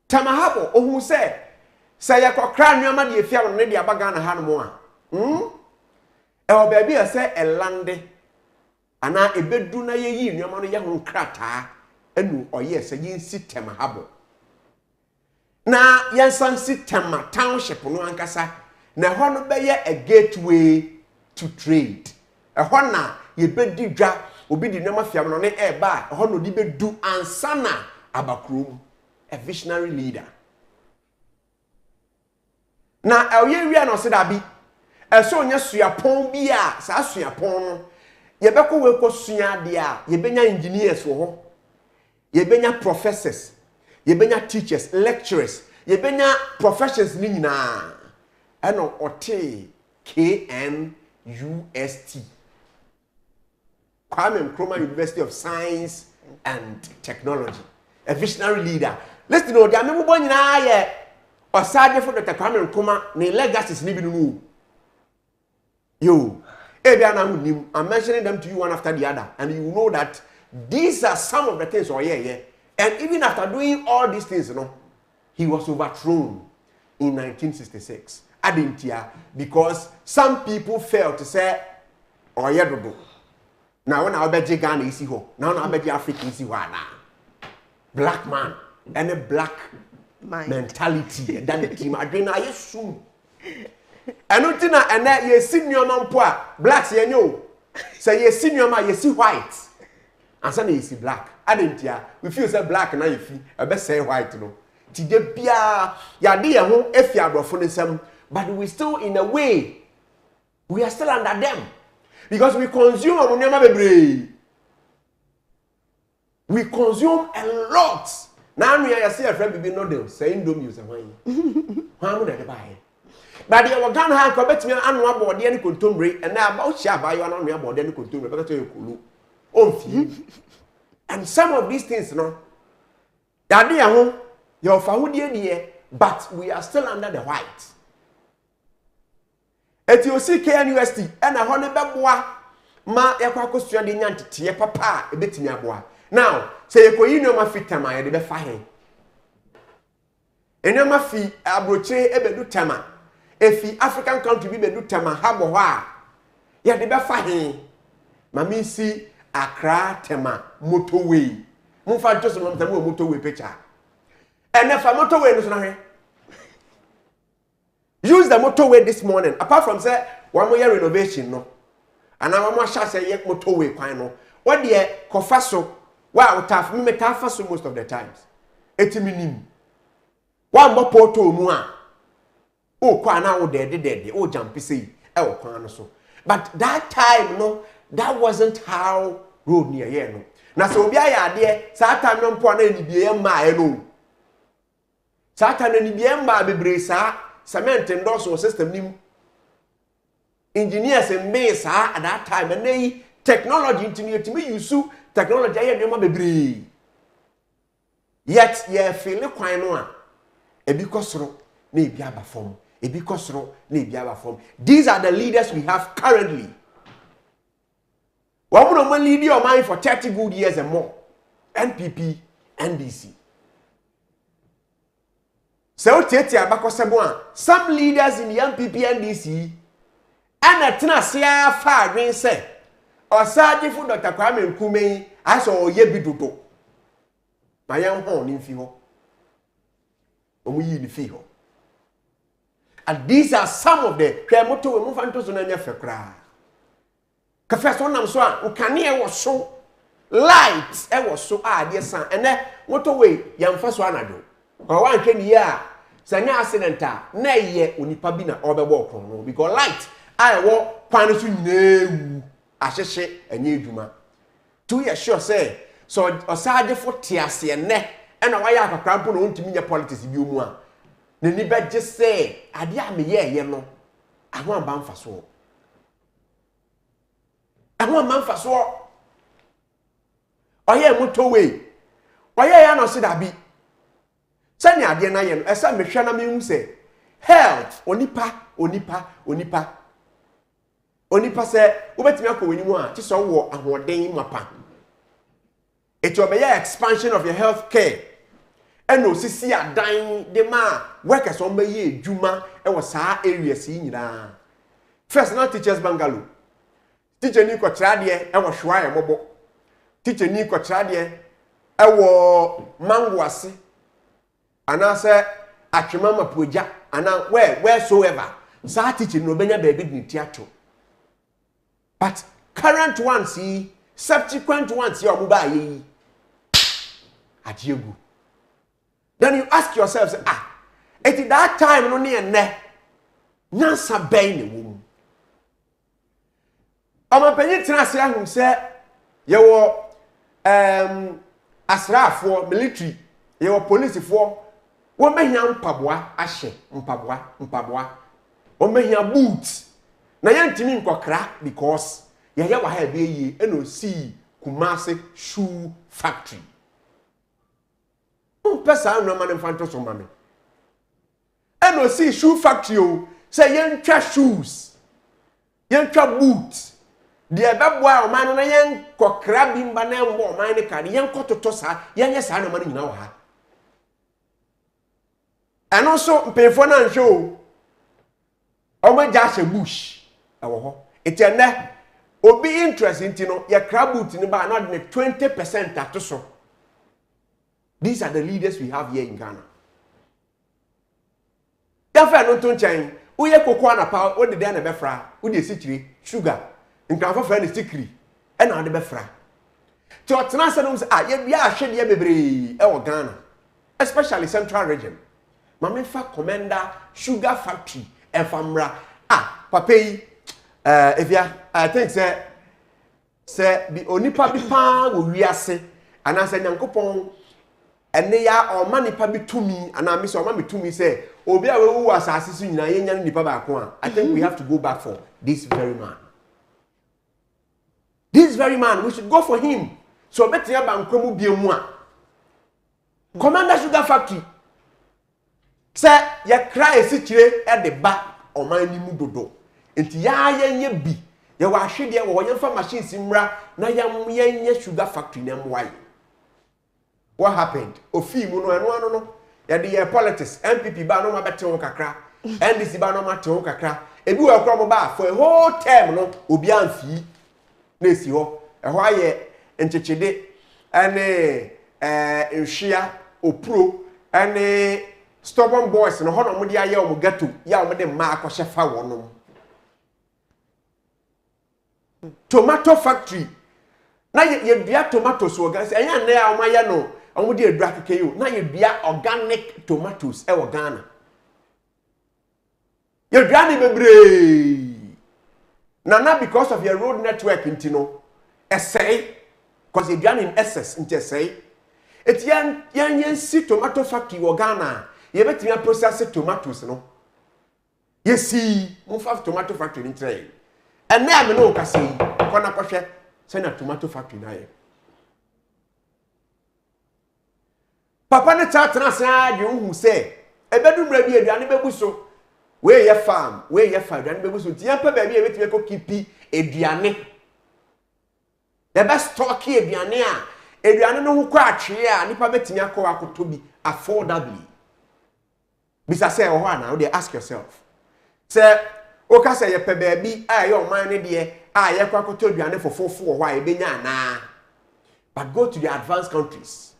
[SPEAKER 1] Tamahabo, who say ya kwa kra nyoma di efia no de abagana ha no mo a. Baby I say a lande. Ana ebedu na yeyi nneoma no ye ho krata enu oye se yin system habo na yansan system township no ankasa na ho no be ye a gateway to trade ho na ye bedi dwa obi di nneoma fiam no ne eba ho no di bedu ansana abakrom a visionary leader na oye wi no se da bi eso nya suapon bi a sa suapon no yebeko we ko sua de a yebenya engineers wo ho yebenya professors yebenya teachers lecturers yebenya professions ni nyina eno ote KNUST Kwame Nkrumah University of Science and Technology a visionary leader listen to the amebo nyina ye osade for Dr. Kwame Nkrumah ne legacies ni bi no yo I'm mentioning them to you one after the other and you know that these are some of the things and even after doing all these things he was overthrown in 1966 Adintia because some people failed to say now when I bet Ghana is here now I bet Africa is here black man and a black mentality and then the team I soon and that you senior man poor blacks say you senior man you see white and suddenly you see black Adintia we feel say black now you feel I bet say white Today bia ya de ho efia brofo nsem but we still in a way we are still under them because we consume amonyama bebre we consume a lot now we are see a friend be no dey say indomie say hwan mo dey buy but the organ ha ko betimi anu abode ani kontomre and na ba o chia ba yo anu abode ani kontomre be ka to ekulu onfi and some of these things ya de ho your fahudie but we are still under the white etiosi KNUST and a honey beboa ma yakwa kosua de nyantete papa e betimi aboa now say ekoyi no ma fitama ye de be fa he eno ma fi abroche ebedu tama efi African country bi bedu tama habo ho a ye de be fa he mami si Accra tema motorway mo fa just no tema motorway picture and if a motorway no na use the motorway this morning apart from say one more year renovation no and now one more shall say yet motorway kwai no what the kofa so wa utaf me metafa so most of the times etiminim one more porto mu a o kwa na wo de o jump say e wo kwan no so but that time that wasn't how road near here no na so obi aya ade sa time no mpo na nibie ma e no sa time na nibie ma bebre sa cement endorse system nim engineers and base at that time and they technology into me use technology aye dem bebre yet ye feel kwan no a ebi kosoro na ebi aba form ebi kosoro na ebi aba form these are the leaders we have currently we will lead your mind for 30 good years and more NPP NDC so tete abakosebo a some leaders in the NPP NDC and atena sia fa adwen say osaje fu Dr. Kwame Nkrumah aso oye bidodo ma yan ho ni mfi ho omuyi ni fi ho and these are some of the kremoto we mu fanto so na nya fekra kafe so nam so a ukane e wo so light e wo so a de san ene moto we yamfa so anado or one hwe ni ya sanya accident na ye onipa bi na obebo okron no because light I wo kwan so nyina ahyehye anya eduma to ye sure say so osaje fo tiase ne na wa ya akakra mpo no ntimi nya politics bi omu a na ni beje say ade a me ye no aho amba mfa so aho amba mfa so oye moto we oye ya no se da bi sani ade na ye no esa mehwa na me hu say health onipa se ubetimi akọ wanimu a ti so wo ahoden mapa it will be an expansion of your health care eno sisi adan de ma workers on be ye adwuma e wo saa areas yi nyina first now teachers bungalow teacher ni ko trade e wo hwa e mobo teacher ni ko trade e wo mangoase ana se atwema mapoja ana wheresoever saa teacher no benya baby ni tiato but current ones see subsequent ones see omuba yi ajiegu then you ask yourself say, at that time no ne nyansa bɛn ne wo Omapanyin tena se ahun se ye wo asraafo military ye wo police fo wo mehia mpaboa ahye mpaboa wo mehia boots na yantimi nkokra because ye wa ha be yi eno si Kumase shoe factory pesa no man mfanto so mame eno si shoe factory o say yentwa shoes yentwa boots de ebeboa o man na yen kokra bimba na mbo o man ne ka yen kototo sa yenye sa na man nyina wo ha eno so mpefo na nhwe o ma ja hye bush ewo ho etene obi interest intino ya crabboot ni ba na de 20% atoso. These are the leaders we have here in Ghana. Ya fa no to nchan uye kokwa na pa o de na be fra o de sikiri sugar nkranfo fra ne sikiri e na o de be fra ti o tena se no se ya bia ahwede ya bebre e wo Ghana, especially central region. Mama fa commander sugar factory e famra papa yi if ya I think say bi onipa bi pa wo wiase anase nyankopon ene ya o manipa bi tumi ana me so o ma me tumi say obi a we wu asase su nyina ye nya nipa ba ko a I think we have to go back for this very man. This very man, we should go for him. So betia ba nkomu biemu a Commander Sugar Factory say ya cry sikire e de ba oman ni mu dodo enti ya yenye bi ya wa hwede wo yemfa machine simra na yenye sugar factory na mwai. What happened? Ofi mu no eno no ya de politics MPP ba no ma bete won kakra NDC ba no ma te won kakra ebi wo akra mo ba for a whole term no obi anfi na esi ho ho aye enchechede ene nhwia opro ene stubborn boys no ho no mo de aye o mo gato ya o mo de ma akɔhye fa wonom. Tomato factory na ye dua tomatoes organic enya na ya o ma ye no o mo de adura kekeyo na ye dua organic tomatoes e wo Ghana ye dua ni bebre na because of your road network intino essay because ye dua ni excess inte say etian si tomato factory wo Ghana ye betimi process tomatoes no ye si mo fa tomato factory ni tray ene ame no kase kona kwhwe se na tomato factory na ye papa ne chatna sa de hu se ebedu mra bi aduane bebuso we ye farm aduane bebuso tian pa ba bi e betime ko kipi aduane the best stock aduane aduane no hu kwa atwe a nipa betimi akọ akoto bi affordably bisa say o ho ana o dey ask yourself say o ka say ye pe ba bi a ye o man ne de ye kwa akoto aduane fofofo ho a ye benya na but go to the advanced countries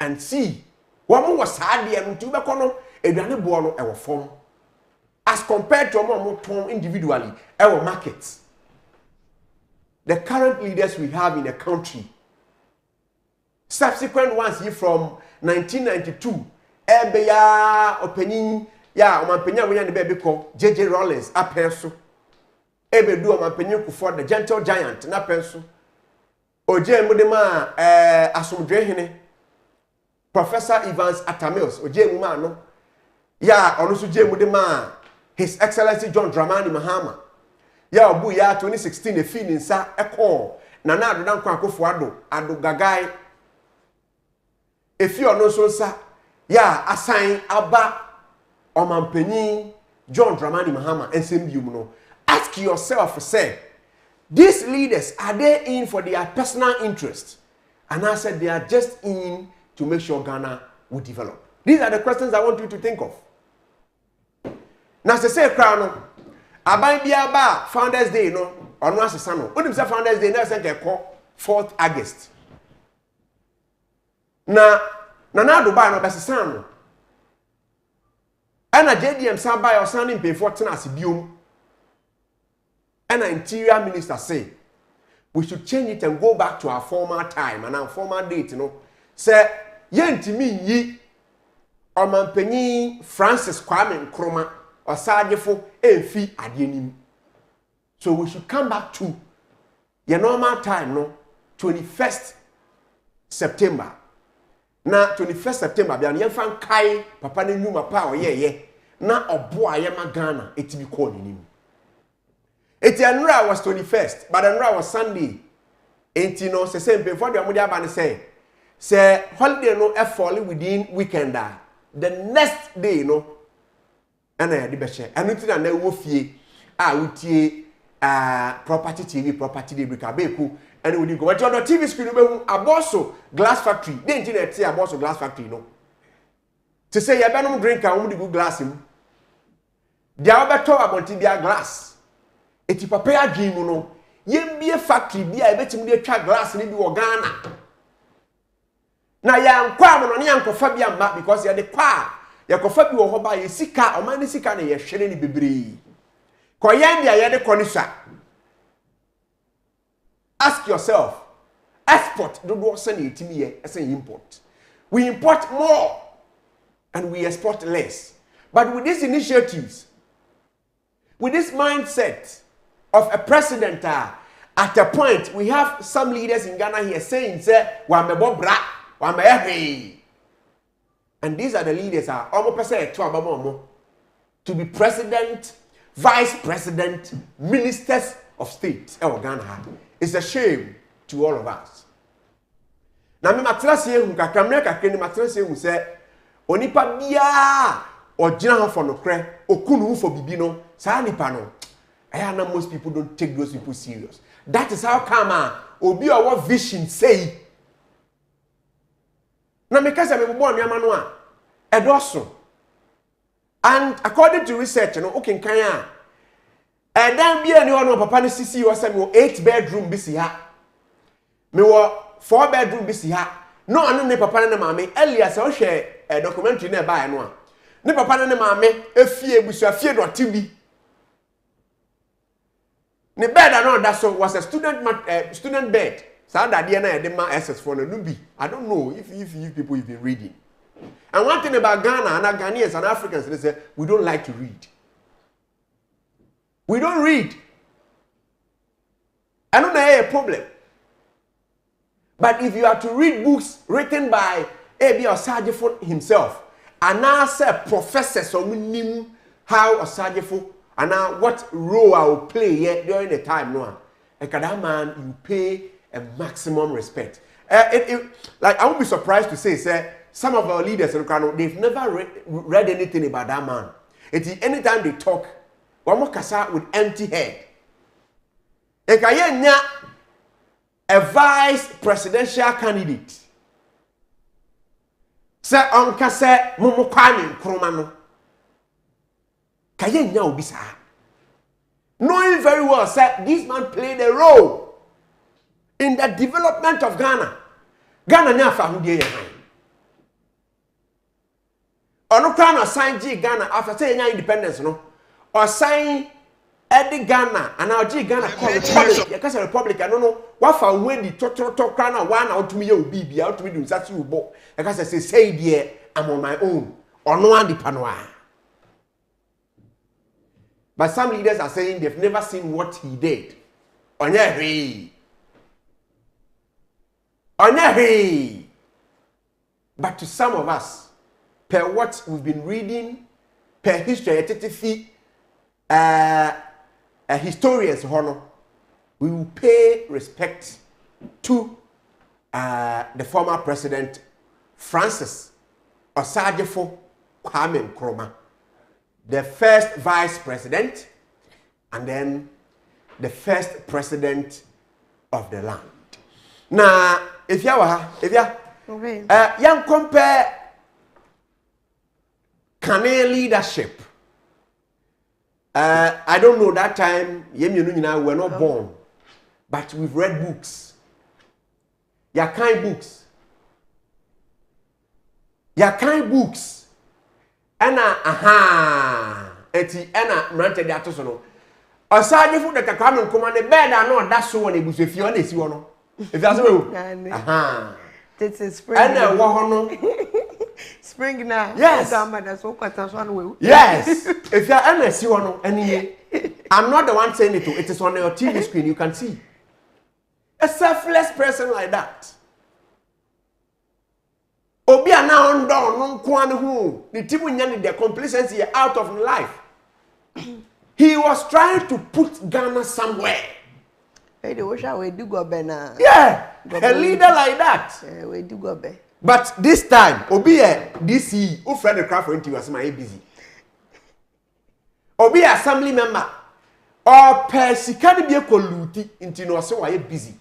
[SPEAKER 1] and see what was hard there to be kono aduane bo no e wo fom as compared to mo ton individually our markets. The current leaders we have in the country, subsequent ones here from 1992, Ebeya opening ya omanpenya we yan baby call JJ Rollins apenso ebedu omanpenya for the gentle giant na penso oje mudema Asomdwe Hene Professor Evans Atamils oje mu ma no ya onu so je mudema His Excellency John Dramani Mahama ya obu ya 2016 efi ni nsa eko na adodan kwa akofo ado gagai efi ono so nsa ya assign aba omanpanyin John Dramani Mahama ensembiem no. Ask yourself, say, these leaders, are they in for their personal interest? And I said they are just in to make sure Ghana will develop. These are the questions I want you to think of. Now, say crown, aban bia ba Founders Day no, or no asesa no. When say Founders Day, na say call 4th August. Na do ba no besesa no. And a JDM san buy or standing pay for tenants biom. And an interior minister say we should change it and go back to our former time and our former date, you know. Say yentimi yi omanpanyin Francis Kwame Nkrumah or Sajefo emfi adenim. So we should come back to your normal time, no? 21st September. Na 21st September, biya ni fan kai papa ne nyuma pa oyeye. Na obo ayema Ghana etibi call ni. Anura was 21st, but Anura was Sunday. Enti no se say before the amudi aba ne say holiday no e fall within weekend the next day no ana de be she anu ti na wo fie a wutie property TV property de Hene Abeiku and we go on TV screen be hu Aboso glass factory dey nti na ti Aboso glass factory no to say ya benom drink and we go glass him dia obeto abonti bia glass eti papa ya dream no yembie factory bia ebetim de twa glass ni bi wo Ghana na ya nkwa mo no ne yankofa bia ma because ya de kwa ya kofa bi wo ho ba ye sika o man ni sika na ye hwere ni bebre ko yen dia ye de konisa. Ask yourself, export do send it me as an import. We import more and we export less. But with these initiatives, with this mindset of a president at a point, we have some leaders in Ghana here saying, say, and these are the leaders to be president, vice president, ministers of state. Ghana. It's a shame to all of us. Na me matrase hu kakramne kakre ni matrase hu se onipa bia ogina ho for no kre okunu for bibi no sa nipa no na most people don't take those people serious. That is how come obi owo vision say na me kasa me bo nneama no a edoso. And according to research no okenkan and then be any one papa ne sisi was say 8-bedroom bi si ha. Me wo 4-bedroom bi si ha. No anu ne papa ne maame Elias o hwe documentary na ba no a. Ne papa ne maame efie busu afie do tibi. Ne bed na that so was a student bed. So that dey na dey ma access for no bi. I don't know if people have been reading. And one thing about Ghana and Ghanaians and Africans, they say we don't like to read. We don't read. I don't know a problem. But if you are to read books written by A.B. Osajefo himself, and now say professors or how Osajefo and now what role I will play here during the time no, and that man you pay a maximum respect. Like I won't be surprised to say some of our leaders they've never read anything about that man. Anytime they talk. One kasa with empty head. Ekayenya a vice presidential candidate. Say on kasa mumu kwani nkrumah no. Kayenya obi sa. Knowing very well say this man played a role in the development of Ghana. Ghana nya fa hudie ye han. Ono kwa na sign Ghana after say nya independence no. Or sign Eddie Ghana and our G Ghana call Republic. Because a Republic, I don't know what for when the talk crown one out to me, you be out to me, do such you bought. Because I say, dear, I'm on my own, or no one the panoa. But some leaders are saying they've never seen what he did. Onyehi. But to some of us, per what we've been reading, per history, historians honor, we will pay respect to the former president Francis Osajefo Kwame Nkrumah, the first vice president and then the first president of the land. Now, if you compare Ghanaian leadership, I don't know that time, we're not born, but we've read books. Yakai books. Eti mrante de atosono. Osajefo de Kwame Nkrumah ne bed no that so one ebusufi o na esi wo no. If you ask me,
[SPEAKER 2] this is spring.
[SPEAKER 1] And wo ho no.
[SPEAKER 2] Spring now.
[SPEAKER 1] Yes.
[SPEAKER 2] That's what kwata so no we.
[SPEAKER 1] Yes. If you are esi wo no eniye. I'm not the one saying it. It is on your TV screen. You can see a selfless person like that. Obi ana on down no kwan ho. The team nyani the complacency out of life. He was trying to put Ghana somewhere.
[SPEAKER 2] Hey, the washer we do go bena.
[SPEAKER 1] Yeah, a leader like that.
[SPEAKER 2] We do go be.
[SPEAKER 1] But this time, Obi DC, who friend the crowd for him was my busy. Obi assembly member, or per sikani be koluti into no so why busy.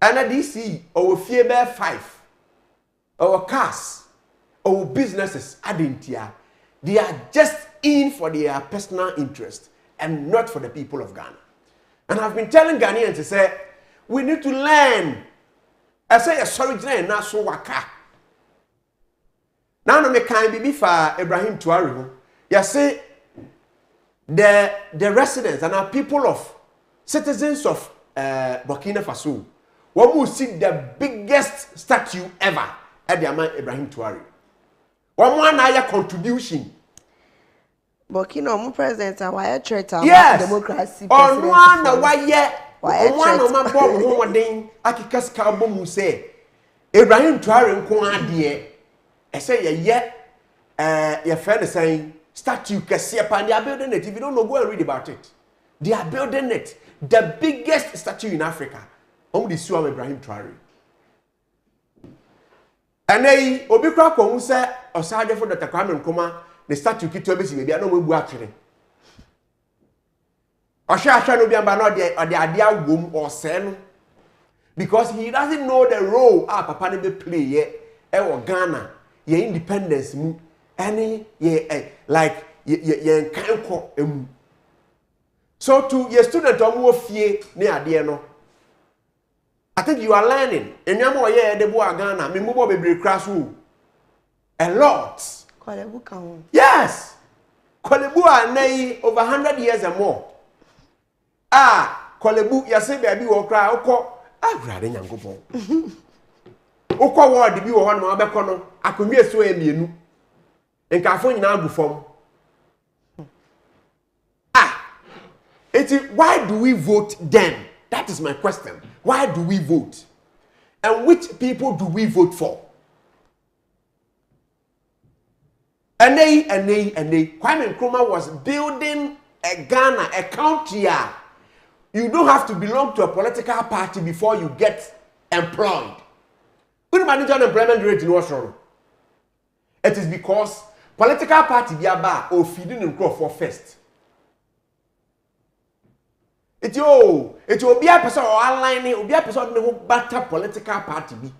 [SPEAKER 1] And a DC or fear bear 5, or cars, or businesses adentia. They are just in for their personal interest and not for the people of Ghana. And I've been telling Ghanaians to say, we need to learn. I say, sorry, not so waka. Now, no me can be for Ibrahim Tuariho. You say, the residents and our people of citizens of Burkina Faso, one will see the biggest statue ever at the Amman Ibrahim Tuari. One higher contribution.
[SPEAKER 2] Burkina Faso president and why traitor democracy.
[SPEAKER 1] On one why man bomb one day akikas cowboy mu say Ibrahim Tuari nko ade e say your friend is saying statue kese pan they are building it. If you don't know, go and read about it. They are building it, the biggest statue in Africa. On the Suam Ibrahim Tuari. And they obi kra ko hu say osade for Dr. Kwame Nkrumah the statue kito be si bia no mabu akere. Osha no bia ba no de ade agom or sen because he doesn't know the role papa ne be play ye Ghana ye independence mu any ye like ye nkanko emu. So to your student omo fie ne ade no I think you are learning. Enyamo ye de bo Ghana me mo bebre kraso a lot.
[SPEAKER 2] Kolebu kan.
[SPEAKER 1] Yes. Kolebu anai over 100 years and more. Kolebu yase baby wo kra okọ agrade nyankopon. Okọ word bi wo ho na obekọ no akonwie so emienu. Nkafo nyina agu fom. Why do we vote then? That is my question. Why do we vote? And which people do we vote for? And they. Kwame Nkrumah was building a Ghana, a country. You don't have to belong to a political party before you get employed. When you manage unemployment rate in what's wrong? It is because political party be aba or feeding Nkrumah first. It will be a person or online, it will be a person who batter political party be.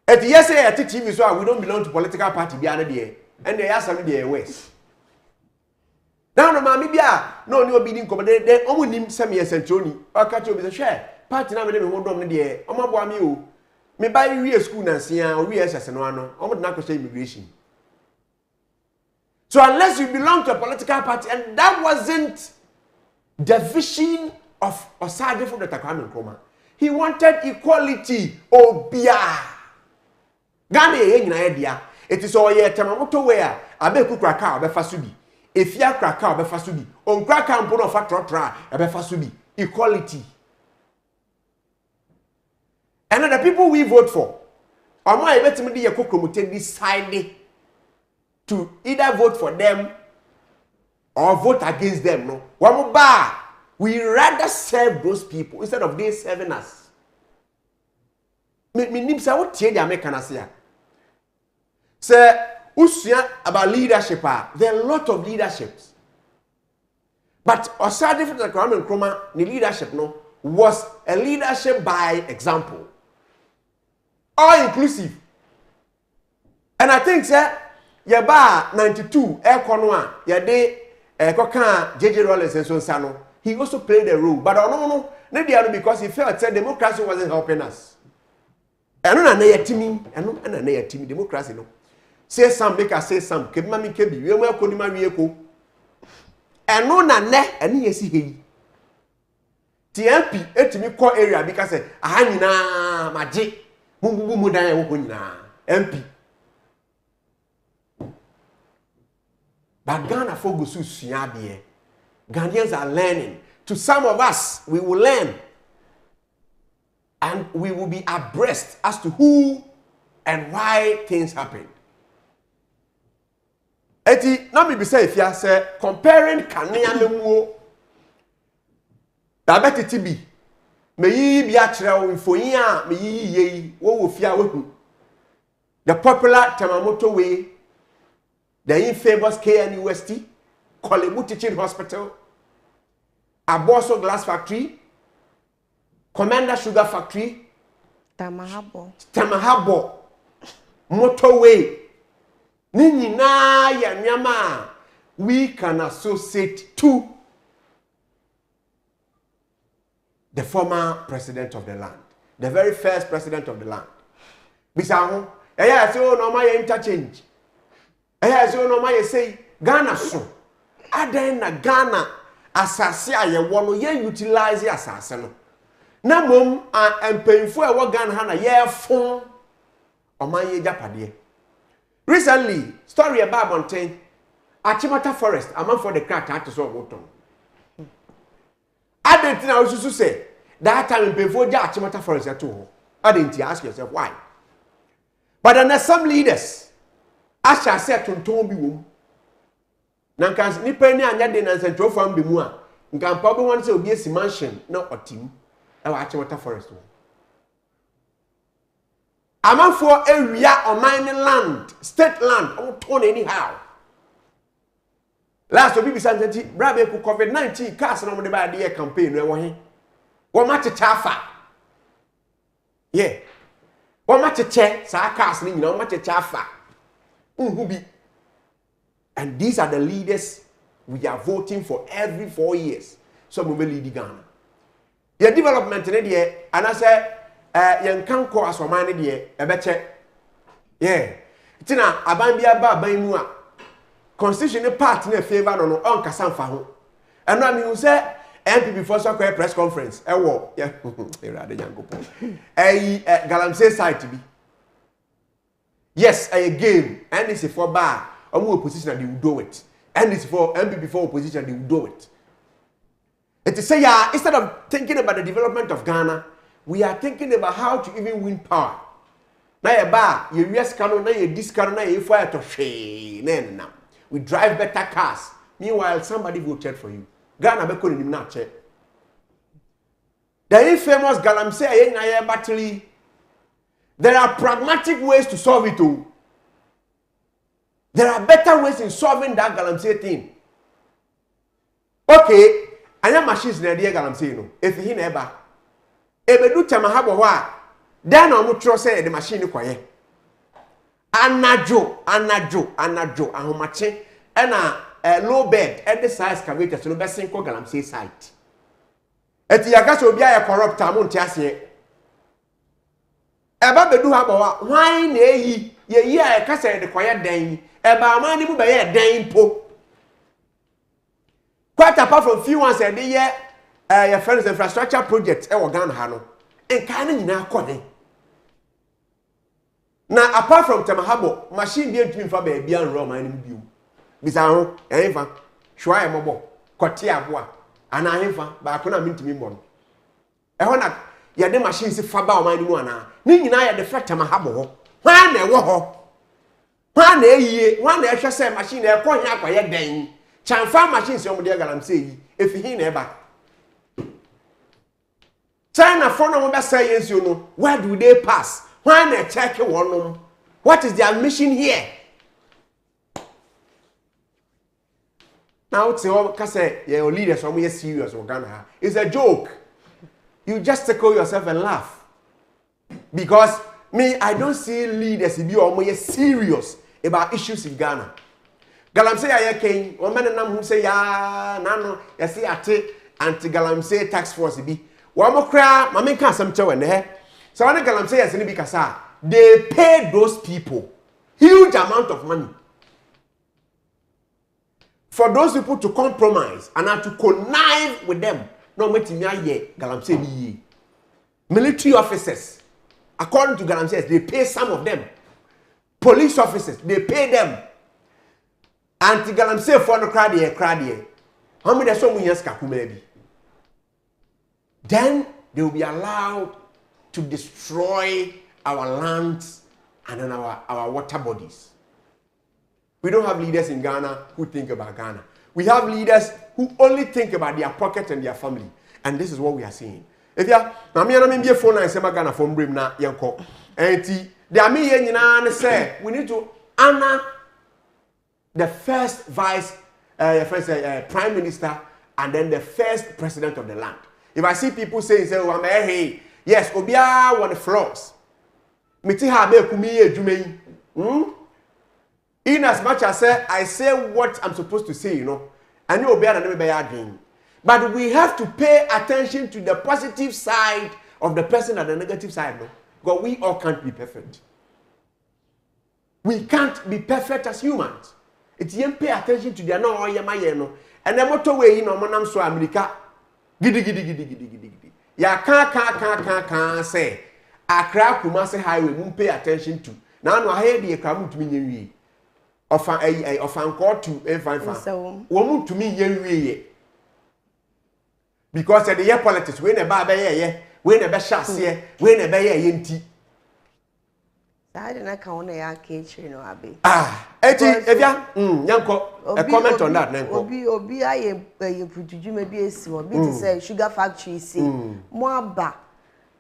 [SPEAKER 1] At yes, at TV so we don't belong to political party be another day. And they are some day west. Now no mammy no new bidding command then only him some years and Tony or catch you with a share. Party now me won't on the day. Oma boami you. Me buy real school and see or real as an one. I'm not say immigration. So unless you belong to a political party, and that wasn't the vision of Osade from the Kwame Nkrumah. He wanted equality. Obia. Ghana ye idea. It is all ye temamoto where Abeiku kraka obefa so bi. Efia kraka obefa so bi. On kraka mpo no fa trotra obefa so bi. Equality. And the people we vote for, omo e betimi de ye kokromote decide to either vote for them or vote against them. No, one ba. We rather serve those people instead of they serving us. Me nimsa what tie the American asia. Say usia about leadership. There are a lot of leaderships. But Osade for the Kwame Nkrumah, the leadership no was a leadership by example. All inclusive. And I think say yaba 92 Ekonwa yade koka JJ Rollins and Sonsano. He also played a role, but no, because he felt that democracy wasn't helping us. I don't know democracy no. Say some, make us say some. Kebi kebi. We are going to marry eko. I know na ne. Ani yesi hei. TMP etimi core area because aha nyina maje. Mumbu dan e wo nyina. MP. But Ghana for go su sua de. Ghanaians are learning. To some of us, we will learn. And we will be abreast as to who and why things happen. Eti, na me be say if you say comparing Kanea Memuo, da beti tibi, me yi bi akire wo mfoyin a me yi wo fia wo. The popular Tamamoto way, the infamous KNUST, Kolebu Teaching Hospital, Aboso Glass Factory, Commander Sugar Factory, Tamahabo, Motorway, Nini na ya nyama, we can associate to the former president of the land, the very first president of the land. Bisaho, eya so no ma interchange. Eya so no ma say Ghana so. Adan na Ghana asase a ye wo no ye utilize asase no. Na mom empemfo e wo Ghana ha na ye fon oman ye japade. Recently, story about Mountain, Achimota Forest, among for the crack at so bottom. I didn't know to say that time before Achimota Forest at all. I didn't ask yourself why. But then there's some leaders, I shall say to Tombi womb. Nankas Nipeni and Yadin and Central Farm Bimua, and can probably want to be a mansion, not a team, or Achimota Forest. Among for area or mining land, state land, or torn anyhow. Last week, Santi, Brabeku COVID-19 cast on the bad year campaign. What much a chaffa? Yeah. What much a chair, sarcasm, no much a chaffa. And these are the leaders we are voting for every 4 years. Some will lead Ghana. Your development in the and I say, yen kan ko asomane de ebeche yeah tina abanbia ba ban mu a constitution part na favor no on kasa mfa ho eno ami hu se MPP for so press conference ewo yeah erade nyankopo galamsey site bi yes a game and this for bar omo opposition they will do it and this for MPP for opposition they will do it. It is say yeah, instead of thinking about the development of Ghana, we are thinking about how to even win power. Na ye ba, ye US cano, na ye this cano, na ye fire to shame. Na. We drive better cars. Meanwhile, somebody voted for you. Ghana be calling him not check. The infamous Galamsey na ye battery. There are pragmatic ways to solve it all. There are better ways in solving that Galamsey thing. Okay, anya machines na dey Galamsey no. If Hene Abeiku ebedu tamahabo ho a dan na omutro say the machine kwaye anajo ahomache na low bed at the size excavator so no be sinko Galamsey site eti yakasa obi aye corrupt amonte ase eba bedu ha bo hwan na eyi ye aye kasa de kwaye dan eba amani mu be ye dan po quite apart from few ones and the your friends infrastructure project e wo Ghana ha no enka na nyina akode na apart from tamahabo machine bi entumi fa ba bia nro man nim biu bisa ho enfa hwa e mobo kote aboa ana enfa ba ko na mintumi mo no e ho na ye de machine si fa ba o man nim ana ni nyina ye de fa tamahabo ho hwa na e wo ho hwa na eyie hwa na e hwe se machine e ko hia kwaye dan chanfa machine si o mo de Galamsey yi efi Hene Abeiku China for no be say yes you know where do they pass when they check one what is their mission here now tell say your leaders some yes serious or Ghana it's a joke you just tickle yourself and laugh because me I don't see leaders be almost serious about issues in Ghana Galamsey aye o men nam hu say ya na no yes ate anti Galamsey tax force bi Wamokra, Mamma can't some chow and hair. So I Galamsey as any bikasa. They pay those people huge amount of money for those people to compromise and to connive with them. No matter ye Galamsey ye. Military officers, according to Galamsey, they pay some of them. Police officers, they pay them. Anti Galamsey for no crowd. How many so many years maybe? Then they will be allowed to destroy our lands and then our water bodies. We don't have leaders in Ghana who think about Ghana. We have leaders who only think about their pocket and their family. And this is what we are seeing. If you are, I'm phone and say Ghana from Brim na yanko. And the Army say we need to honor the first prime minister and then the first president of the land. If I see people saying, oh, hey, yes, Obia want the floors. Hene Abeiku. In as much as I say what I'm supposed to say, you know, I know Obia never be arguing. But we have to pay attention to the positive side of the person and the negative side, no? Because we all can't be perfect. We can't be perfect as humans. It's you pay attention to the no or no. And the motorway, you know, manam so America. Gidi. Ya can't say. Accra Kumasi Highway, won't pay attention to. Now I hear the come to me. Ofan court to A55. Woman to me, ye. Because at the year politics, when a barber, when a bashas here, when a bayer yenti.
[SPEAKER 2] I didn't count a cage, you know, Abby.
[SPEAKER 1] Yanko, a comment on that,
[SPEAKER 2] Obi, I am put you maybe a small bit to say sugar factory, see more back.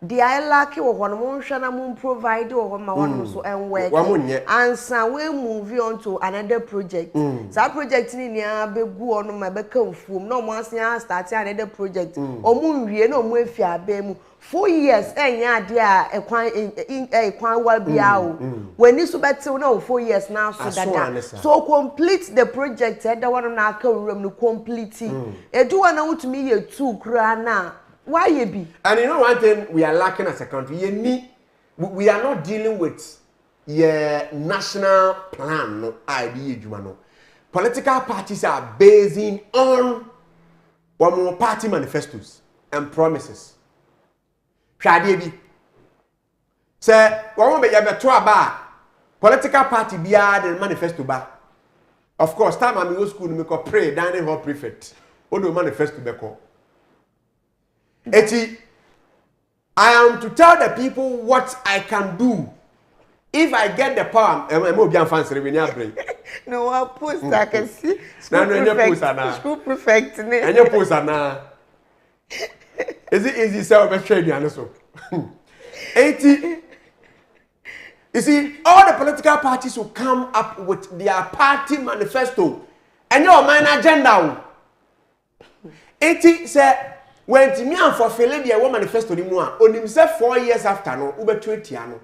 [SPEAKER 2] The I lucky or one more shana moon provide or my one so and work. And some will move on to another project. So project in the be go on my become fool. No more start another project. Or moon re no more fear bemu. 4 years, yeah, dear, a quite well be out. When this better no 4 years now, so complete the project. I don't want to knock a room to complete it. I do want to me a 2 krana. Why you be?
[SPEAKER 1] And you know one thing we are lacking as a country. We are not dealing with your national plan, no idea, Jumano. Political parties are basing on one more party manifestos and promises. Shadi say, one be political party be the manifesto ba. Of course, time I go school, me pray dining hall prefect. Odo manifesto be call. Eti, I am to tell the people what I can do if I get the power.
[SPEAKER 2] No, I post I can see.
[SPEAKER 1] School prefect. And your post now. Is it easy to trade you so? 80. You see, all the political parties will come up with their party manifesto and your main agenda. 80 say. When Timian for Philippi, a woman manifesto the more, on himself 4 years after no, Uber 20 ano.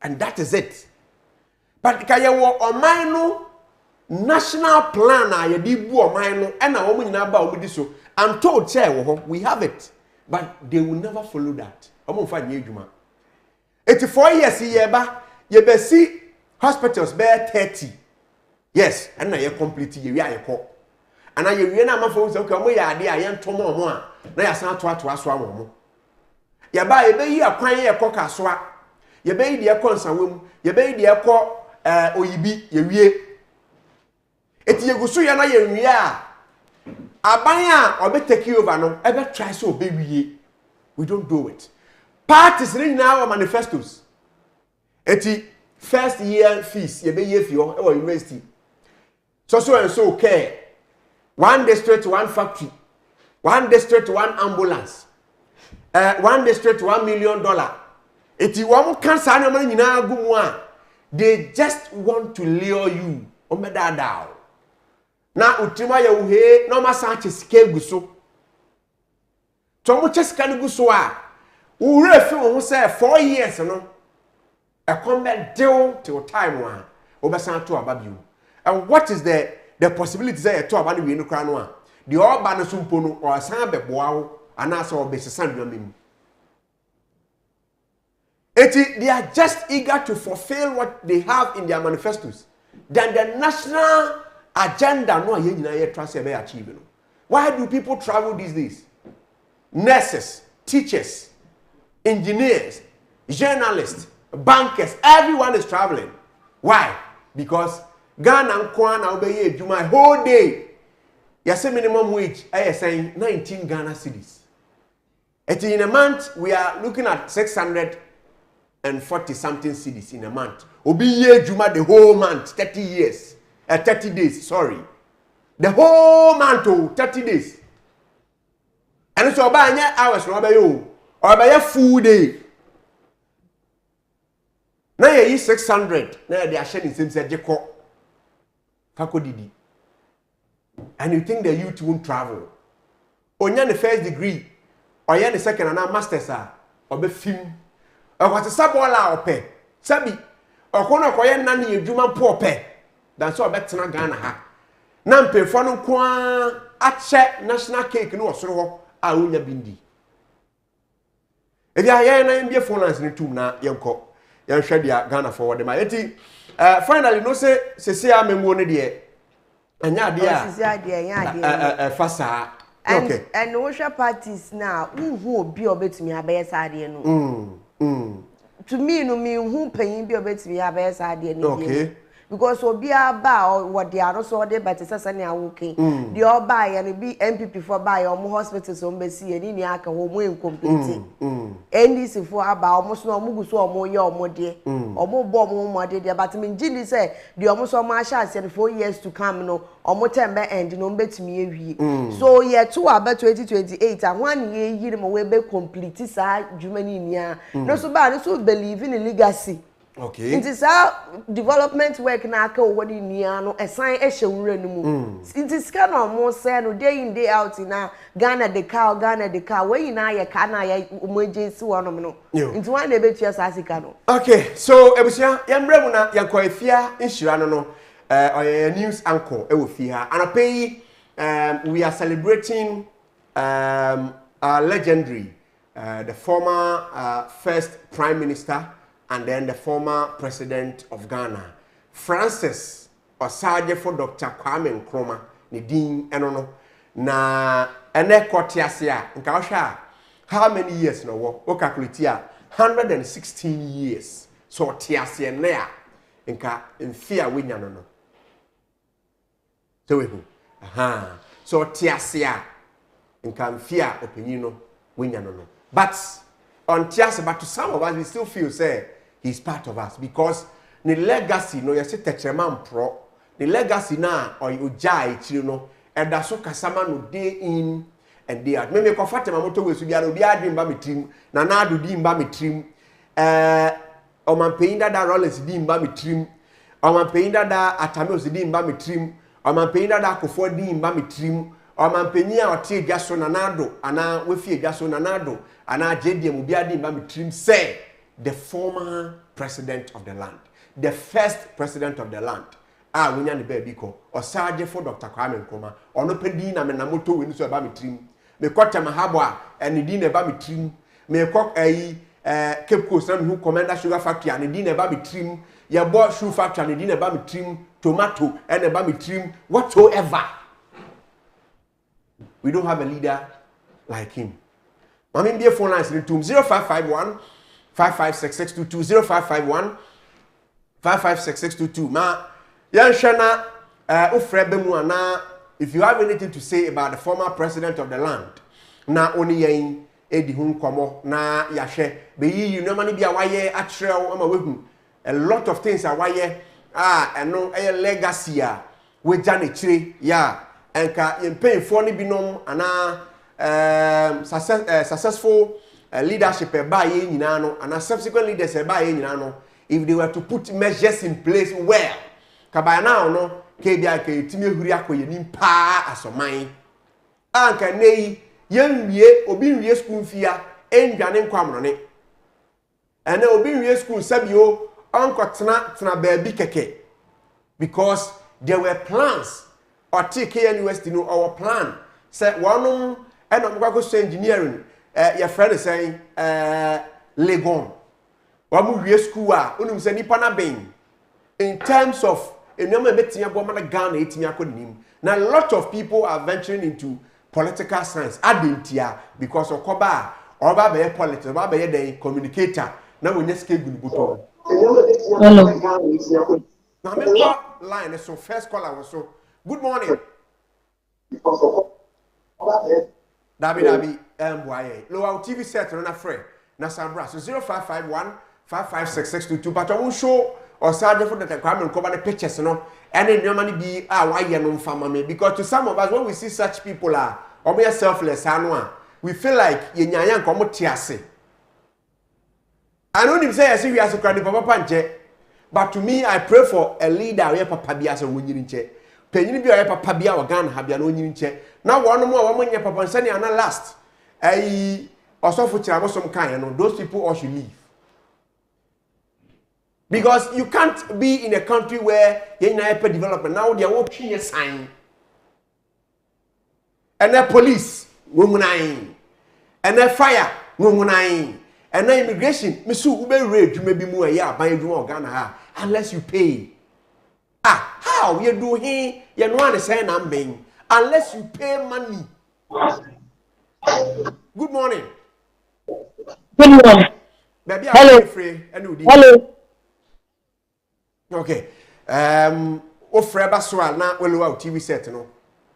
[SPEAKER 1] And that is it. But Kaya wa Omino national plan, I did bo Omino, and a woman in Abba so. I'm told, we have it, but they will never follow that. I'm going to find you. 84 years, you be see hospitals bear 30. Yes, and now you're complete, you are call. And I hear na mafo say okay mo ya ade aye ntomo mo a na ya san to aso awo mo ya ba ye be yi akwan ye koka so a ye be yi de konsanwem ye be yi de oyibi ye wie eti ye gusu ya na ye wie a aban a obe take over no e be try so obe wie. We don't do it. Parties in our manifestos eti first year fees ye be ye fio e wo university so and so care. One district, one factory. One district, one ambulance. One district, $1 million. If you want cancer, they just want to lure you. Now, Utima Yahe, no Massachusetts Keguso. So much as can go so. Who refuse who say 4 years, no? A combat deal till time one. Obasan to Ababu. And what is the possibility say to abani we no kra no a the all ba no sumpo no or san be boawo anasa obe sesan duamem eti they are just eager to fulfill what they have in their manifestos than the national agenda no ye nyina ye trust be achieve no. Why do people travel these days? Nurses, teachers, engineers, journalists, bankers, everyone is traveling. Why? Because Ghana nkwa na obeye adwuma whole day. Yase minimum wage saying 19 Ghana cedis. In a month we are looking at 640 something cedis in a month. Obi ye adwuma the whole month 30 years. 30 days, sorry. The whole month 30 days. And so oba anya hours no obaye o. Obaye full day. Na ye 600 na they are sharing same say jeko. Kako didi. And you think the youth won't travel? Onya the first degree, or the second and a master's or be film. Or what a sabola or pay. Sabi, or kono koya nani juma poor pay. That's all better than Ghana ha. Nampe fonu kwa ache national cake no so a unya bindi. If you are na mbie finance ni tum na yenko. Yan hwe dia Ghana forward ma. Eti finally no say amemo ne de anya dia fasa. Okay.
[SPEAKER 2] And social parties now who obi obetumi abaye sade no. To me no me who payin bi obetumi abaye sade no. Okay. Because obi aba or what they are also there but sasa na awoken. The oba ya no bi MPP for buy omo hospitals o mbesi eni ni aka wo mo incomplete. NDC for aba omo so omo guso omo ye omo de. Omo bo omo de but me ngini say the omo so ma sha say 4 years to come no omo tembe end no mbetumi ewie. So year 2 aba 2028 and 1 year yiri mo we be complete sa Germany nia. No so ba no so believe in legacy.
[SPEAKER 1] Okay.
[SPEAKER 2] It is our development work na aka owodi nia no esan ehwewura no mu. It is kind of more say no day in day out na Ghana the car wey na ye ka na ye emergency wonom no. Into one dey betua sasika no.
[SPEAKER 1] Okay, so ebusia yembre mu na yakọ efia nhira no no news anchor e wo fi ha. Anapei we are celebrating our legendary the former first prime minister and then the former president of Ghana, Francis Osaje for Dr. Kwame Nkrumah, ni din eno no na ene kotiasia nka ohwa how many years no wo o calculate 116 years so tiasia na ya nka mfia wenya no so we so tiasia nka mfia opinyi no wenya no but on tiasia but to some of us we still feel say he's part of us because the legacy no yesi techeman pro the legacy na or ojai chiri no eda so kasama no day in and day out me comfort ma moto we su bia obi adwin ba metrim na na ado di mba metrim o man payin da Rollins di mba metrim o man payin da Atameos di mba metrim o man payin da Akofo di mba metrim o man payin a otie dwa so na nado ana we fie dwa so na nado ana JDM obi adi mba metrim say the former president of the land, the first president of the land. Winya ni baby ko Osaje for Dr. Kwame Nkrumah. Ono pedi na me na moto we ni so ba metrim. Me kwata mahabo a eni di na ba metrim. Me kok Cape Coast na hu Commander Sugar Factory eni di na ba metrim. Ye bo shoe factory eni di na ba metrim. Tomato eni ba metrim. Whatsoever. We don't have a leader like him. Mami be phone lines in 0551 556622 0551 556622. Ma yanshana ufrebe mu ana if you have anything to say about the former president of the land na oni yen edi hu nkomo na yahwe be yi no mani bia waye atrel ama wehu a lot of things are waye eno legacy a we jane chire ya enka yempen for ni binom ana successful leadership by nyina no and subsequent leaders by nyina no if they were to put measures in place well kabaya now no kebia ka etimi ehuri akoye nim pa asoman anka nei yenwie obi nwie school fia endwane nkwamro ne ene obi nwie school sabio onkotena baabi keke because there were plans or TK University no our plan say one eno mkwako so engineering your friend is saying Legon wamu wie school a onum say nipa na ben in terms of enoma betia bo mana Ghana etimi akonim na a lot of people are venturing into political science adentia because okoba oba be politics oba be den communicator na wonya ske gulubuto hello na me line so first caller was so good morning. Dabi boy low TV set on a friend na Sambra so 0551556622 but I won't show or sergeant for the requirement cover the pictures no and then normally be why you no family because to some of us when we see such people are or we are selfless we feel like you nyanya nkomo tiase. I don't even say I see we as a credit papa panche but to me I pray for a leader where papa bi as a wonyinche penyin bi where papa bi a Ghana ha bia no wonyinche na one more one nya papa nsani ana last osofo chiramosom kan no those people all should leave. Because you can't be in a country where you have development. Now they are working a sign. And the police, and the fire, and the immigration. Misu ube rate you may be more by Ghana unless you pay. How you do here? You know what saying I'm being unless you pay money. Good morning.
[SPEAKER 11] Good morning.
[SPEAKER 1] Baby,
[SPEAKER 11] hello. Hello.
[SPEAKER 1] Okay. Ofreba soa na welewa TV set no.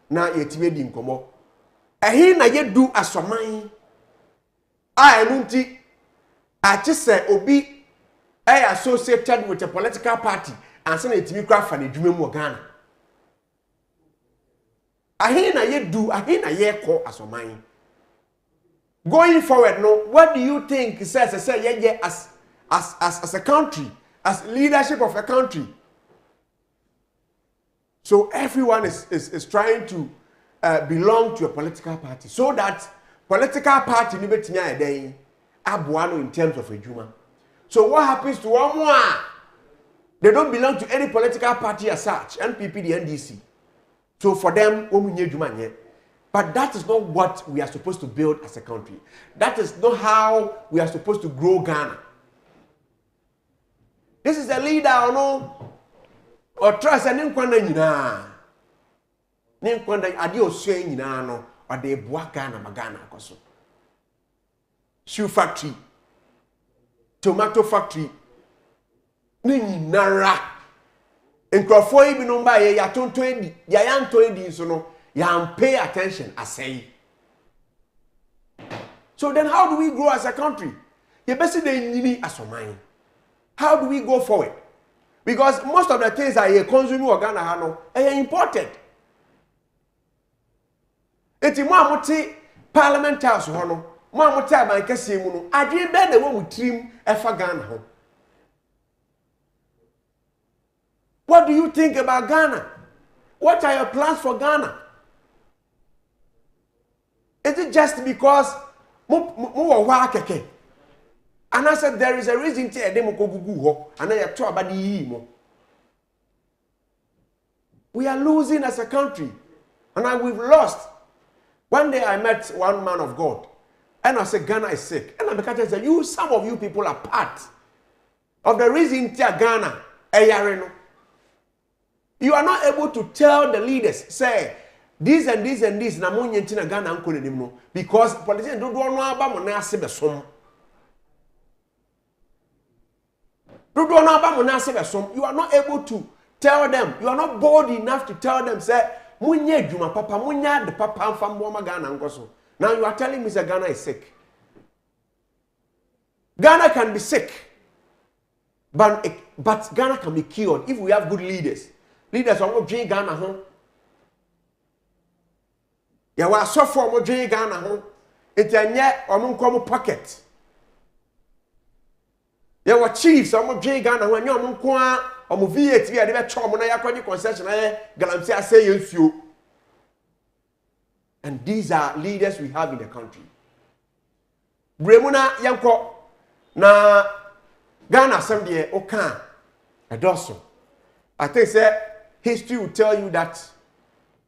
[SPEAKER 1] Na yetime di nkomo. Ehi na ye du asoman. Enu nti achise obi associated with a political party and say yetime kra fa na dwuma mu Ghana. Ehi na ye du, ehi na ye ko asoman. Going forward no, what do you think says say as a country? As leadership of a country. So everyone is trying to belong to a political party so that political party ni betinya eden abuano in terms of ejuma. So what happens to one more? They don't belong to any political party as such, NPP, the NDC. So for them, but that is not what we are supposed to build as a country. That is not how we are supposed to grow Ghana. This is a leader or no or trust and nkwanda nyina nkwanda ade osue nyina no or de boa Ghana magana akoso shoe factory tomato factory ni nyinara nkrofo yi bi no ba ye ya tonto edi ya yanto edi so no ya pay attention asay. So then how do we grow as a country? Ye besi de nyini asoman. How do we go forward? Because most of the things that you consume in Ghana are important. It's more Parliament House, more time I can see you. I did better when we trim Efa Ghana. What do you think about Ghana? What are your plans for Ghana? Is it just because and I said there is a reason to them go and I talk about the we are losing as a country, and we've lost. One day I met one man of God, and I said Ghana is sick, and I said some of you people are part of the reason to Ghana. You are not able to tell the leaders say this and this and this na monye ntina Ghana nkonenim no because politicians don't know about mo na asebesom. You are not able to tell them. You are not bold enough to tell them. Say, "Munye juma papa, munya the papa from Ghana ngoso." Now you are telling me that Ghana is sick. Ghana can be sick, but Ghana can be cured if we have good leaders. Leaders are not doing Ghana home. You are so for more doing Ghana home. It's a net or more pocket. There were chiefs, some of J. Ghana, when you're Munqua, or Movie, we had a charm when I acquired concession, Galamsia say you. And these are leaders we have in the country. Bremuna Yanko, na Ghana, someday, Okan, a dozen. I think, sir, history will tell you that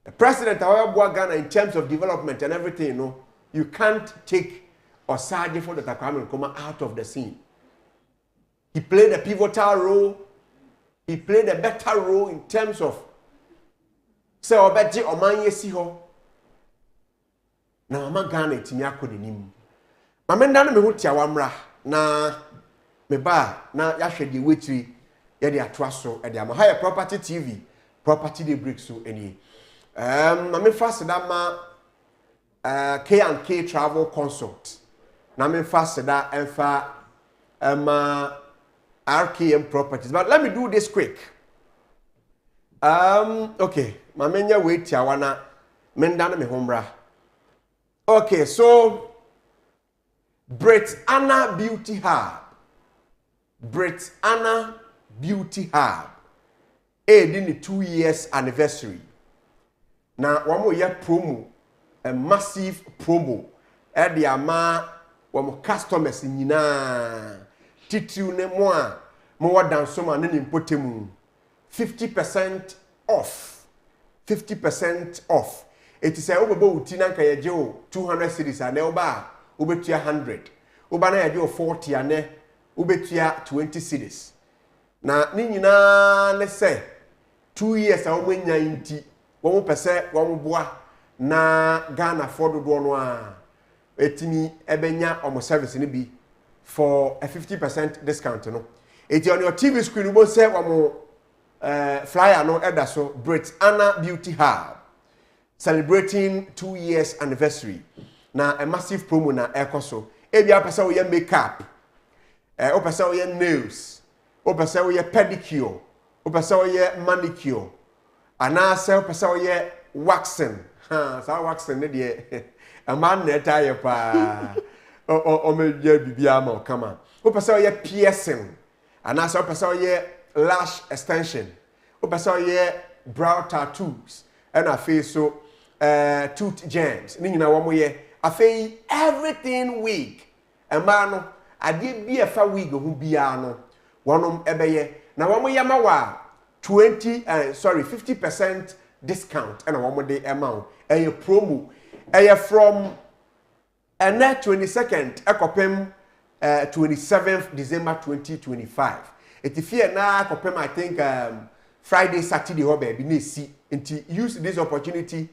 [SPEAKER 1] the president, however, Ghana in terms of development and everything, you know, you can't take or sergeant for the Takwame Nkrumah out of the scene. He played a pivotal role. He played a better role in terms of say obeje omanye si ho. Na mama Ghana etimi akodenim. Mama nda no me ho tia wamra na me ba na ya hwede wetiri ye de atoa so e de ama higher property TV property dey break so any na me fast da ma K&K travel consult na me fast da enfa RKM properties, but let me do this quick. Okay, my menya wait ya wana mendana me hombra. Okay, so Brit Anna Beauty Hub. Brit Anna Beauty Hub. In the 2 years anniversary. Now, one more year promo, a massive promo. At the ama, one more customers in Yina. Titu ne more than someone in potemu. 50% off. 50% off. It is a obo utina ka yejo 200 cedis ane oba ubetua 100. Oba na yejo 40 ane ubetua 20 cedis. Na ni nyina ne se 2 years a omanya nti wo pese wo boa na Ghana for do no a etimi ebenya omo service ni bi for a 50% discount no. It's on your TV screen you say wo flyer no eda so Brit Anna Beauty Hub celebrating 2 years anniversary. Na a massive promo na ekoso. Ebi apesa wo ye makeup. Opesa wo ye nails. Opesa wo ye pedicure. Opesa wo ye manicure. Ana se opesa wo ye waxing. Sa waxing ne de a man na tie pa. O me je bibia ma kama. Opesa wo ye piercing. Ana se opesa wo ye lash extension. Opesa wo ye brow tattoos. And I feel so tooth jams. Ni nyina wo mo ye afei everything wig. Emano ade bi e fa wig ho bia no wonom ebeye na wo mo ye ma wa 50% discount and wo mo de amount eye promo eye from net 22nd ekopem 27th December 2025. Etifie na ekopem I think Friday Saturday ho be na si nti use this opportunity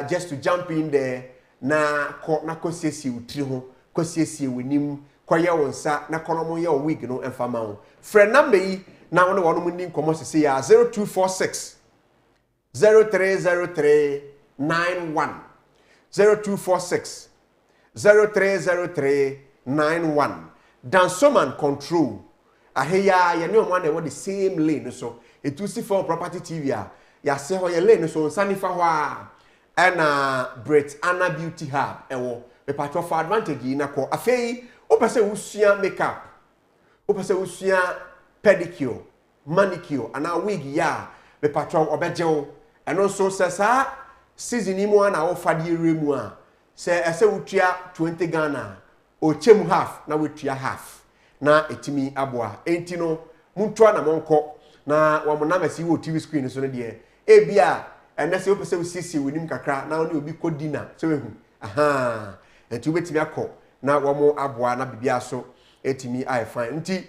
[SPEAKER 1] just to jump in there na kosiesie utri ho kosiesie wenim koye wonsa na konomo ye wig no emfama ho friend number yi na won wono mun nkomo sese ya 0246 030391 0246 030391 Dansoman control aheya ye ne omo na we the same lane so etusi for property TV ya se ho ye lane so nsanifa ho a na Brit Anna Beauty Hub ewo be part of advantage na ko afei opese usua makeup opese usua pedicure manicure ana wig ya be part of obejewo eno so sesa season ni mu na wo fade remu a se ese utua 20 Ghana o chem half na wetua half na etimi aboa enti no muntu na monko na wo mo na mesi wo TV screen so no de ebia ene se opese usisi wenim kakra na oni obi ko dinner so wehu aha enti obetimi akọ na wo mo aboa na bibia so etimi I fine nti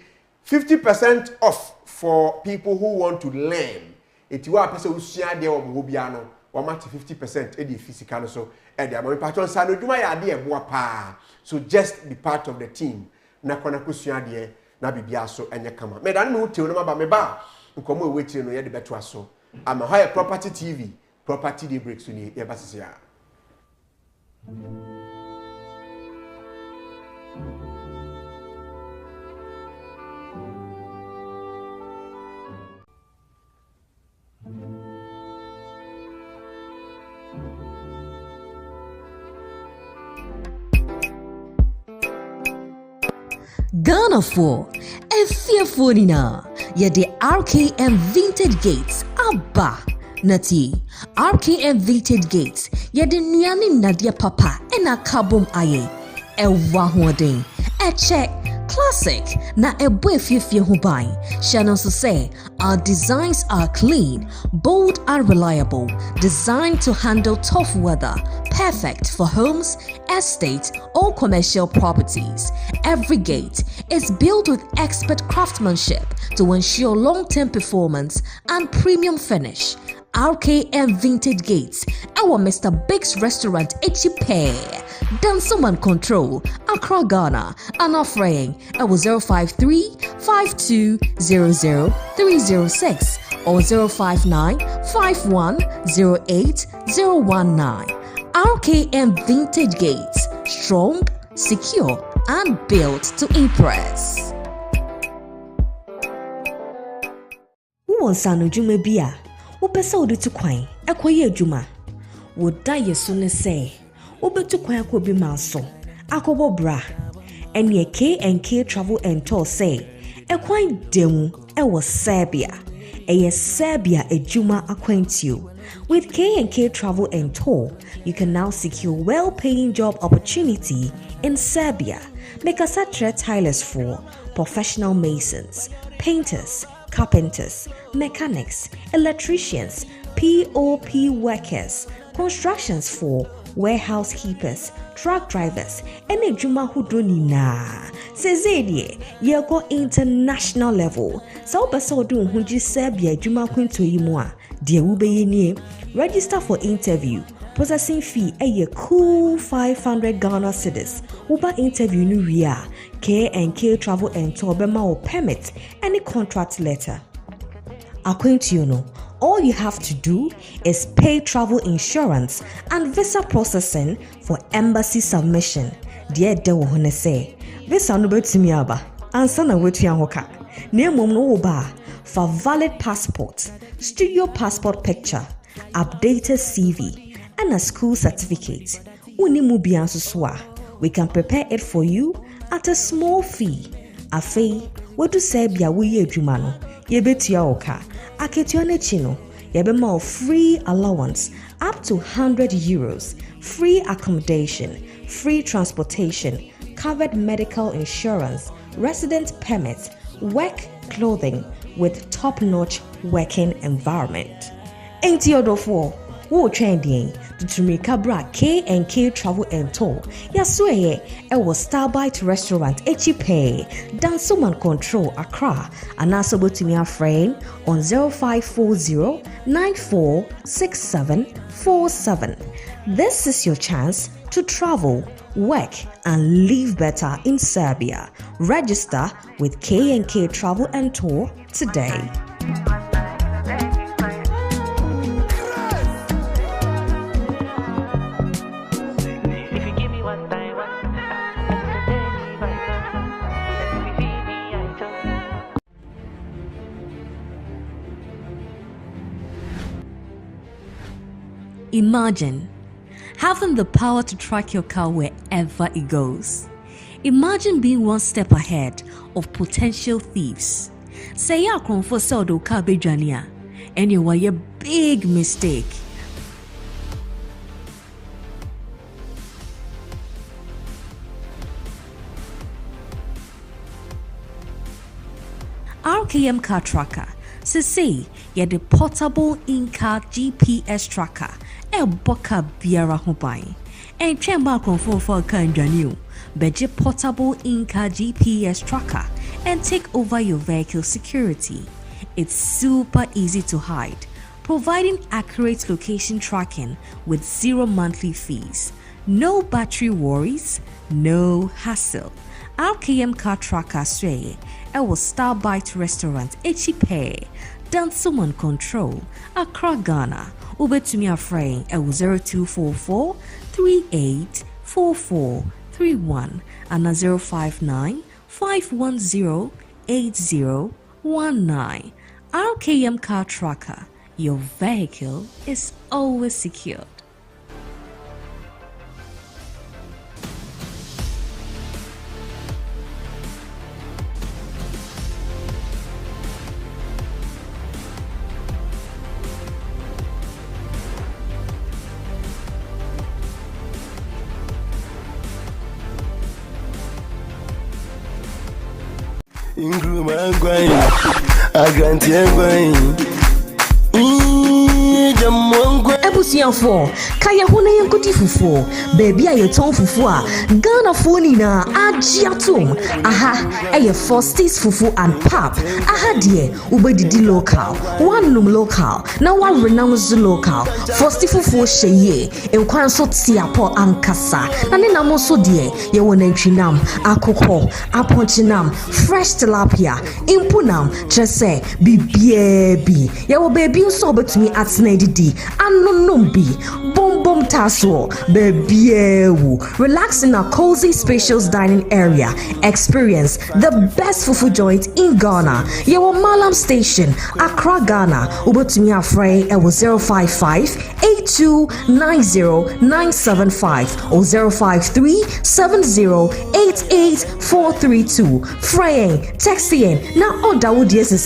[SPEAKER 1] 50% off for people who want to learn enti wa pese usua de wo mo bia no wo ma 50% edi physical no so e de am patron sa no dwuma ya de eboa pa so just be part of the team na kona kusua de na bibia so enye kama me dan me hotel no ma ba me ba nkomo e wetire no ye de beto aso am a higher property TV property dey break so ni ye basisi ya
[SPEAKER 12] Ghana for a fearful nina, yet the RKM Vintage Gates abba nati RKM Vintage Gates yet the nyani nadia papa and a kabum aye e wahoden a check classic na e boy fie ho ban Shannon so say our designs are clean, bold and reliable, designed to handle tough weather, perfect for homes, estates or commercial properties. Every gate is built with expert craftsmanship to ensure long-term performance and premium finish. RKM Vintage Gates, our Mr. Big's restaurant Echipe. Dansoman Control, Accra, Ghana, and offering 053-5200-306 or 059-5108-019. RKM Vintage Gates, strong, secure, and built to impress. Who wants Sanu Jumebia? Who beso to quine? Acquire Juma. Would die as soon as say, Obetu Quine could be maso. Akobo bra. And ye K&K Travel and Tour say, Equine demu, was Serbia. Serbia Juma acquaint you. With K&K Travel and Tour, you can now secure well-paying job opportunity in Serbia. Make us attract tilers for professional masons, painters, carpenters, mechanics, electricians, POP workers, constructions for warehouse keepers, truck drivers, and a Juma Hudoni na. Sezedie, ye go international level. Sao beso do hunji Serbia Juma Quinto Yimoah. Dear Ube Yeni, register for interview. Processing fee a cool 500 Ghana cedis. Uber interview nu ria. K&K Travel and Tour bema or permit any contract letter. According you know, all you have to do is pay travel insurance and visa processing for embassy submission. Dear Dewo Hone say, visa no betimi aba. Ansa na wetu hoka. Ne mom no ba for valid passport, studio passport picture, updated CV, and a school certificate. Uni mubian suswa. We can prepare it for you at a small fee. Afei, wetu Serbia we jumano. Yebetia oka. Aketuane chino. Yebema free allowance up to 100 euros, free accommodation, free transportation, covered medical insurance, resident permit, work clothing with top-notch working environment. Ain't your wo trending to Tumika Bra K&K Travel and Tour. Yasweye, was Starbite Restaurant Echipe, Dansoman Control Accra, and also to me a friend on 0540-946747. This is your chance to travel, work, and live better in Serbia. Register with K&K Travel and Tour today. Imagine having the power to track your car wherever it goes. Imagine being one step ahead of potential thieves. Say you are for sell the car bejania, and you were a big mistake. RKM Car Tracker. Say you're the portable in-car GPS tracker. Boka biara hobai. And chamba conform for kanjaniu. Beje portable in-car GPS tracker and take over your vehicle security. It's super easy to hide, providing accurate location tracking with 0 monthly fees. No battery worries, no hassle. RKM Car Tracker Sway, was Starbite Restaurant Echipe, Dansoman Control, Accra, Ghana. Ube to me a friend, 0244 384431 and 059 510 8019. RKM Car Tracker, your vehicle is always secured. Ebusianfo, kaya hona yankoti fufu, baby aye ton fufu a, Ghana phone na ajiatum, aha, aye Foster's fufu and pap, aha die, ubedidi local, one num local, na one renounce local, Foster fufu sheye, enkwan so tiapo ankasa, na ne namo so die, ye wonentwinam, akoko, aponchinam, fresh tilapia, impunam, chese, bibiebi, ye wo baby so betumi atena didi, anonom bi, bom taso, bebiewu, relax in a cozy spacious dining area, experience the best fufu joint in Ghana, ye wo Malam Station, Accra, Ghana, ubetumi afray ewo 055-8290-975 or 053-7088-432. Fraying, texting, na order would yes a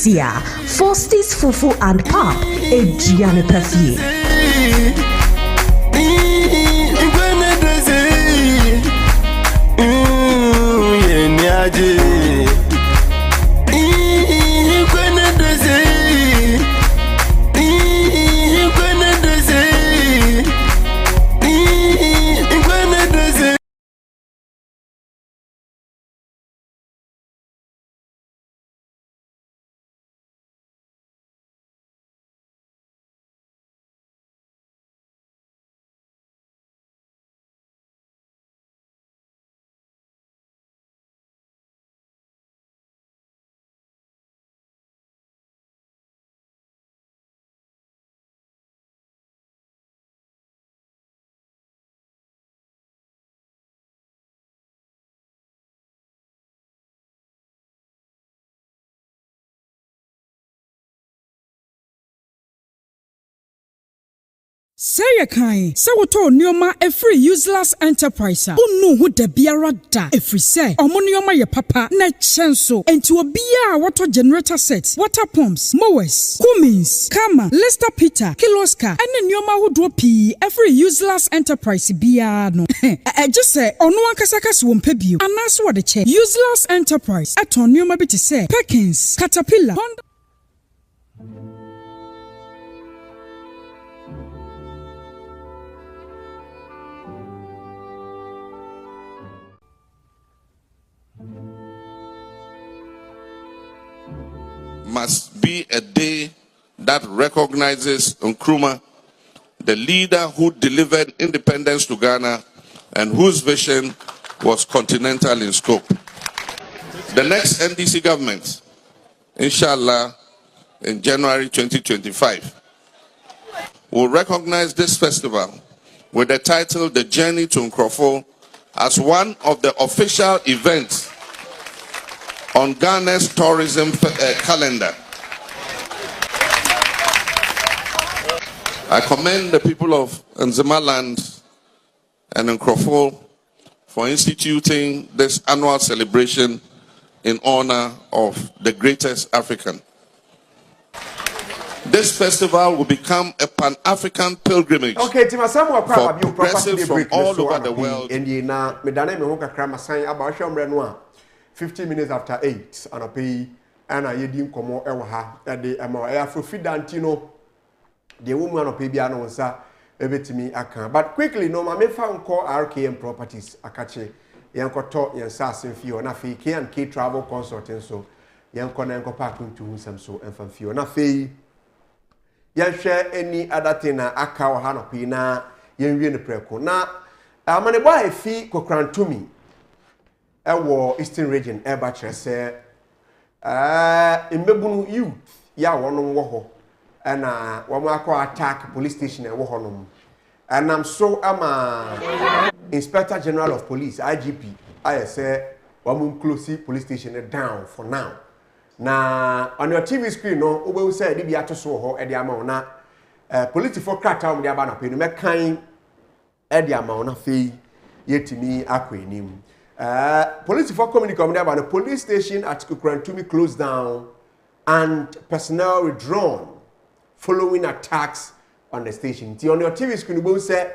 [SPEAKER 12] Foster's fufu and pap, Adriana Perfie.
[SPEAKER 13] Say a kind, so to Nioma a free useless enterprise. Unu who de biara da a free say, or Monioma your papa, net chanso, and to a beer water generator sets, water pumps, mowers, Cummins, Kama, Lester Peter, Kiloska, and the Nioma who drop a free useless enterprise biano. I just say, on one Kasakas won't pay you, and that's what the check. Useless enterprise at on Nioma bit say, Perkins, Caterpillar, Honda.
[SPEAKER 3] Must be a day that recognizes Nkrumah, the leader who delivered independence to Ghana and whose vision was continental in scope. The next NDC government, inshallah, in January 2025, will recognize this festival with the title The Journey to Nkrofo as one of the official events on Ghana's tourism calendar. I commend the people of Nzemaland and Nkrofo for instituting this annual celebration in honor of the greatest African. This festival will become a Pan-African pilgrimage for progressives from all over the world.
[SPEAKER 1] 15 minutes after 8, and I pay and I didn't come out ever ha. The Afro-Fidantino, the woman of Pibiano, sir, to me, I can. But quickly, no, my found call RKM Properties, Akache, Yanko talk, Yan Sassin Fio, Nafi, K and K Travel Consulting, so Yanko Nanko Parking to some so and from Fio, Nafi. Yan share any other thing, Aka or Hanopina, Yan Win the Preco. Now, I'm going to buy a fee, Kokran to me. Ewo Eastern Region eba chese imbebunu youth ya wonom wo ho na wo akọ attack police station e wo honom and I'm so Inspector General of Police IGP I say wo close police station down for now na on your TV screen no obo say de bia to so ho e de ama na police for krata o de aba na pe no me kan e de ama na fe yetimi akwenim. Police for communicating about the police station at Kukrantumi closed down and personnel withdrawn following attacks on the station. On your TV screen, we say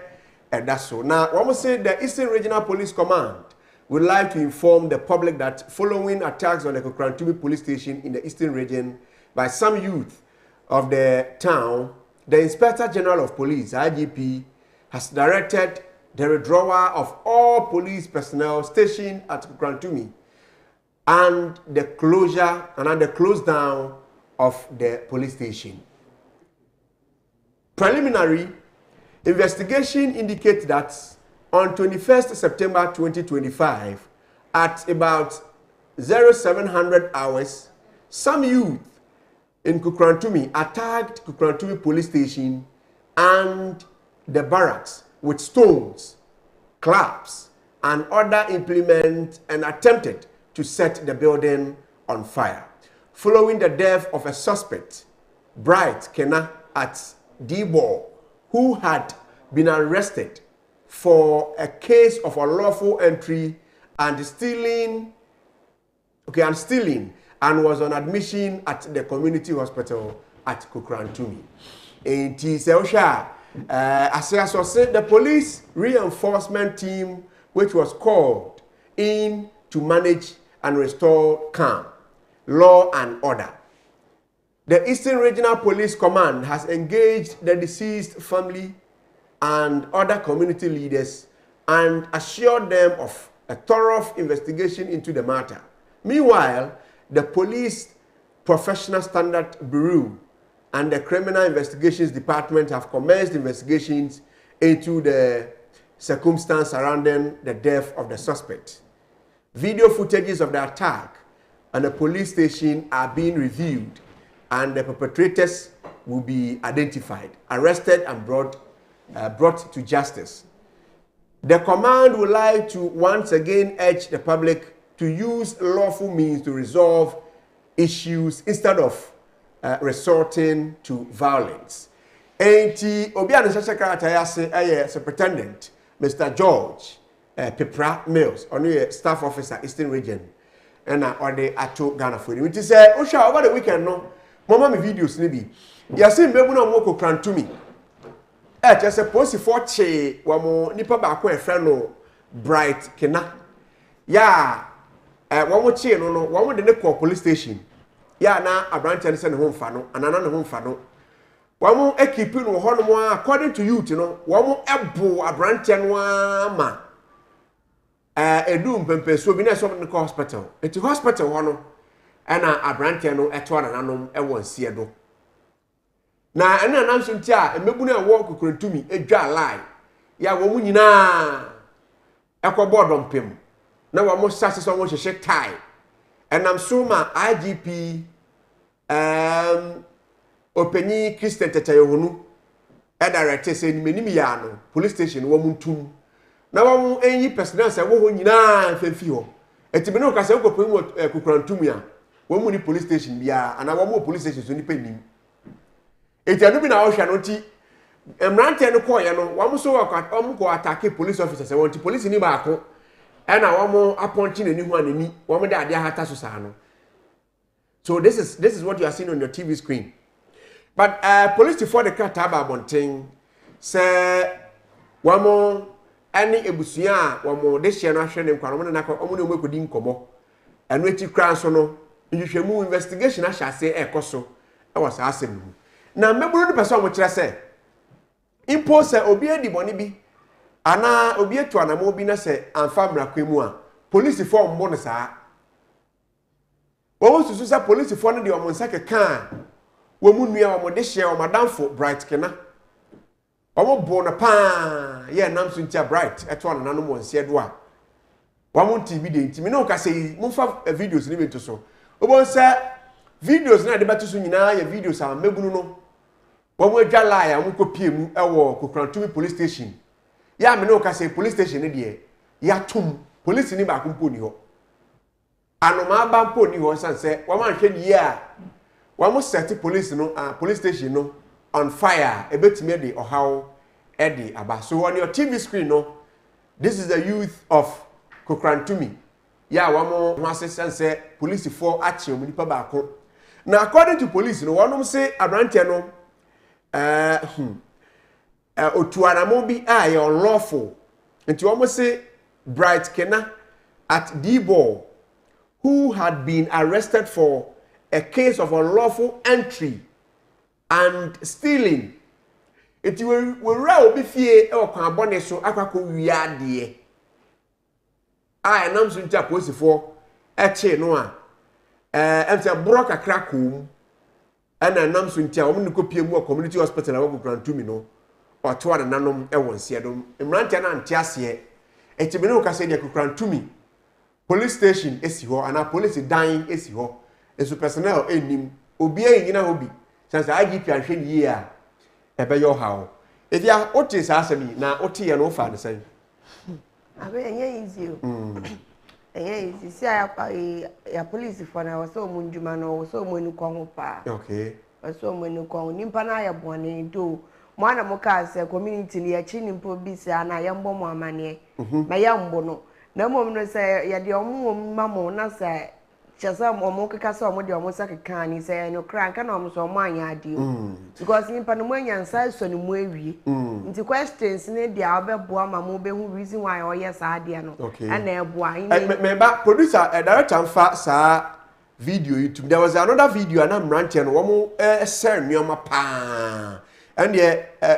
[SPEAKER 1] that's so. Now, when we say the Eastern Regional Police Command would like to inform the public that following attacks on the Kukrantumi police station in the Eastern Region by some youth of the town, the Inspector General of Police, IGP, has directed the withdrawal of all police personnel stationed at Kukrantumi and the closure and the close down of the police station. Preliminary investigation indicates that on 21st September 2025, at about 0700 hours, some youth in Kukrantumi attacked Kukrantumi police station and the barracks with stones, clubs, and other implements and attempted to set the building on fire. Following the death of a suspect, Bright Kena at Debo, who had been arrested for a case of unlawful entry and stealing, and was on admission at the community hospital at Kukrantumi. In Tiselsha, the police reinforcement team, which was called in to manage and restore calm, law and order. The Eastern Regional Police Command has engaged the deceased family and other community leaders and assured them of a thorough investigation into the matter. Meanwhile, the Police Professional Standard Bureau and the Criminal Investigations Department have commenced investigations into the circumstance surrounding the death of the suspect. Video footages of the attack and the police station are being reviewed, and the perpetrators will be identified, arrested, and brought to justice. The command would like to once again urge the public to use lawful means to resolve issues instead of resorting to violence. Enti Obiano Secretary Superintendent Mr. George Pepra Mills, on the staff officer Eastern Region, and on the Ato Ghana for you. It is over the weekend, no, Mama videos, maybe. Yasin Bebuno Moko Krantumi. Just a post for che, Wamo Nipa Bako and Freno Bright Kena. Ya, one more chain, no, one more the Neko police station. Ya, na a branch and send home fano, and another home fano. One more equipment or one according to you, one more elbow a branch and one man. A doom pempe so be na so the hospital. It's hospital one and a branch no at one and anom e won siedo. Na ena nanso ntia emebu na wo Kukrantumi edwa lie. Ya wo mu nyina ekobodom pem. Na wo mo sase so wo hye tie. Enam so ma IGP Openyi Christian Tetayehunu e direct say ni menim ya no police station wo muntum. Na wo enyi personnel say wo ho nyina fefi ho. Etibi no ka say wo pem Kukrantumi a wo mu ni police station bia ana wo mo police station so ni penim. Etianu bi na wo hwa no ti emrante no koye no wo mo so wo attack police officers e wonti police ni ba ko e na wo mo appoint na ni hu anani wo mo da ade ahata so sa no. So this is what you are seeing on your TV screen. But police before the cat aba bonten say wo mo ani ebusuya wo mo de hye no ahwe ne nkwa no mo na ko mo ne mo kodi nkomo anu eti kran so no nhwehwemu investigation ahase ekoso e was asem. Na meburu the person mo kire say impose obi edi boni bi ana obi etu anamo bi na say amfa mrakwemu a police form mo no saa wo susu say police form no de omo nsa keka wo mu nua omo de hye o madamfo Bright Kena omo bo na pa ye nam so ntia Bright etu anana no mo nse do a wa mo TV de ntimi no ka say mo fa videos ni bento so obo say videos na de beto so nyina ya videos a megunu no wo mo adwa lie a mo kopie mu ewo Kukrantumi police station ya me no ka say police station ne de ya tum police ni ba kumpo ni ho anoma ba mpo ni ho san say wo ma hwe ni a wo mo set police no police station no on fire ebetime de ohaw e de aba. So on your TV screen no, this is the youth of Kukrantumi. Ya wo mo assistant say police for achi o nipa ba ko. Now according to police no one say abrante no otuanamo bi a ye unlawful. Nti wo say Bright Kena at Debo, who had been arrested for a case of unlawful entry and stealing eti we ra obi fie e okwan abone so akwakọ wiade a enam so ntia posifo eche no a emse bro kakra kom ana enam so ntia omni kopie mu community hospital awako Krantumi no oto ana nanom e wonse dom emrantia na ntiase eti me no ka se dia Krantumi police station esi ho ana police dan esi ho esu personnel enim obi anyina obi chance IGP ahwe ni ye a ebe yo hawo efia ote sa asemi na ote ye no fa ne sai
[SPEAKER 2] abe enye easy o enye easy si ya police for na waso munjuma no waso mu enu kon pa
[SPEAKER 1] okay
[SPEAKER 2] waso mu enu kon nimpa na ya bone do mo ana mo ka se community ni ya chi nimpo bi se ana ya mbo mo amane ma ya mbo no na mo no se ya de omo mamo na se chasa omo keka se omo de omo sakeka ni se no kran ka na omo so omo anya ade because nimpa no mo anyansa so ni mo awie nti questions ne dia obebo ma mo be hu reason why o yes ade no and e bo
[SPEAKER 1] me ba producer director mfa sa video YouTube there was another video and I'm ranting no mo share nyoma pa and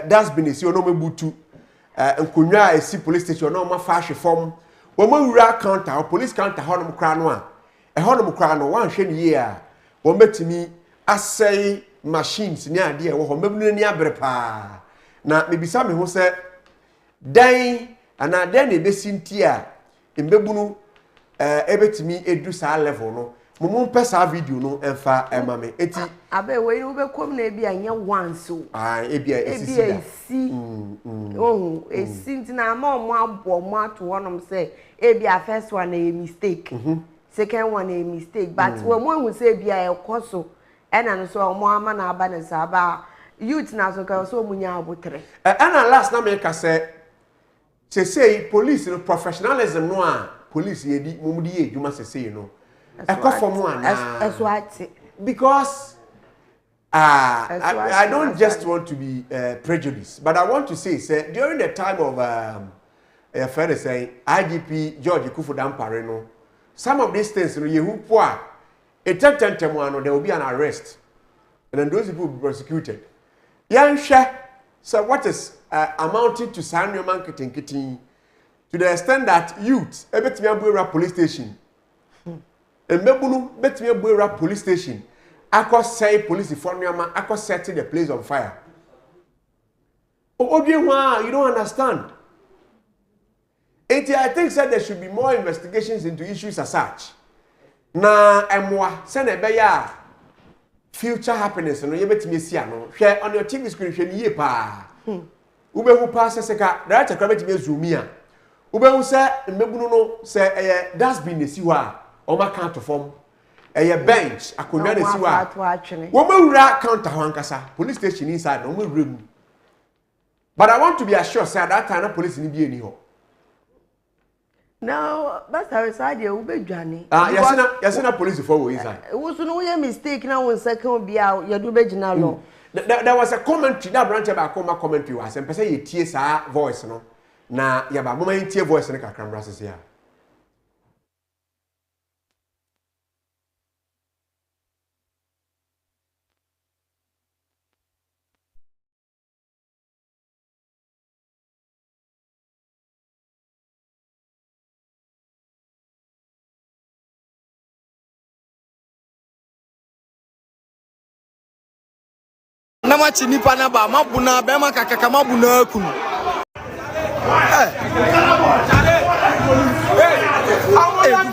[SPEAKER 1] that's been isi ono mebutu nkonwa esi police station no ma fa hwe form wo ma wura counter police counter honom kra no a honom kra no wan hwe ni ye a wo metimi asay machines ni ade e wo ho mebunu ni abrepa na mebisa me ho se dan ana dan e besinti a mbebunu ebetimi edu sa level no mumu pesa video no emfa emame eti
[SPEAKER 2] abe we ube kom na ebi anya once o
[SPEAKER 1] ebi esi
[SPEAKER 2] esi ntina ma omo abo mo ato honom say ebi a first one a mistake second one a mistake but we mo hu say ebi a ekoso ena no so omo ama na aba na sa ba youth na so ka so munya abotre
[SPEAKER 1] ena last na me ka say police no professionalism no a police yedi mumudi ye djuma say no
[SPEAKER 2] because
[SPEAKER 1] I don't just want to be prejudiced, but I want to say during the time of IGP George Kufuor no, some of these things there will be an arrest, and then those people will be prosecuted. So what is amounting to Sanyo marketing to the extent that youth every police station. Mbebunu betime buera police station akọ say police forniama akọ set the place on fire. Odiewa, you don't understand. I think that there should be more investigations into issues as such. Na emwa se na be ya future happiness no ye betime sia no hwe on your TV screen hwe ni ye pa. Ube hu pa se ka director ka betime zoom a. Ube hu se mbebunu no se dustbin esi ho a Oma counter form a bench, a community. Woman counter Hankasa, police station inside, no room. But I want to be assured, sir, that time police in the ho.
[SPEAKER 2] No, that's how it's idea, Ube Johnny.
[SPEAKER 1] Yes, police for inside.
[SPEAKER 2] It was no mistake now when second be out, your Dubejina law.
[SPEAKER 1] There was a commentary that branch about commentary was, and per se, tears voice, no. Na yaba, moment tear voice and a camera here.
[SPEAKER 14] Nama chini pana ba mabuna be makaka mabuna kunu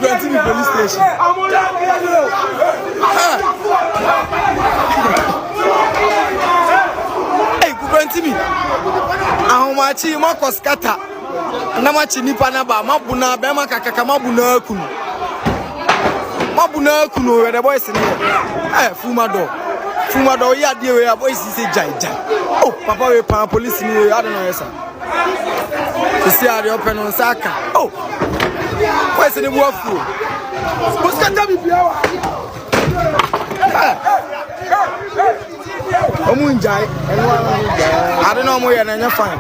[SPEAKER 14] Krantumi police station Krantumi ahomachi makoskata nama chini pana ba mabuna be makaka mabuna kunu we the boys in here Fumado ya die we boys say jai. Oh, papa we pa police ni I don't know sir. You see how they open on saka. Oh. Where's the wafu? What's gonna be biawa? Omunjai, I don't know more than fine.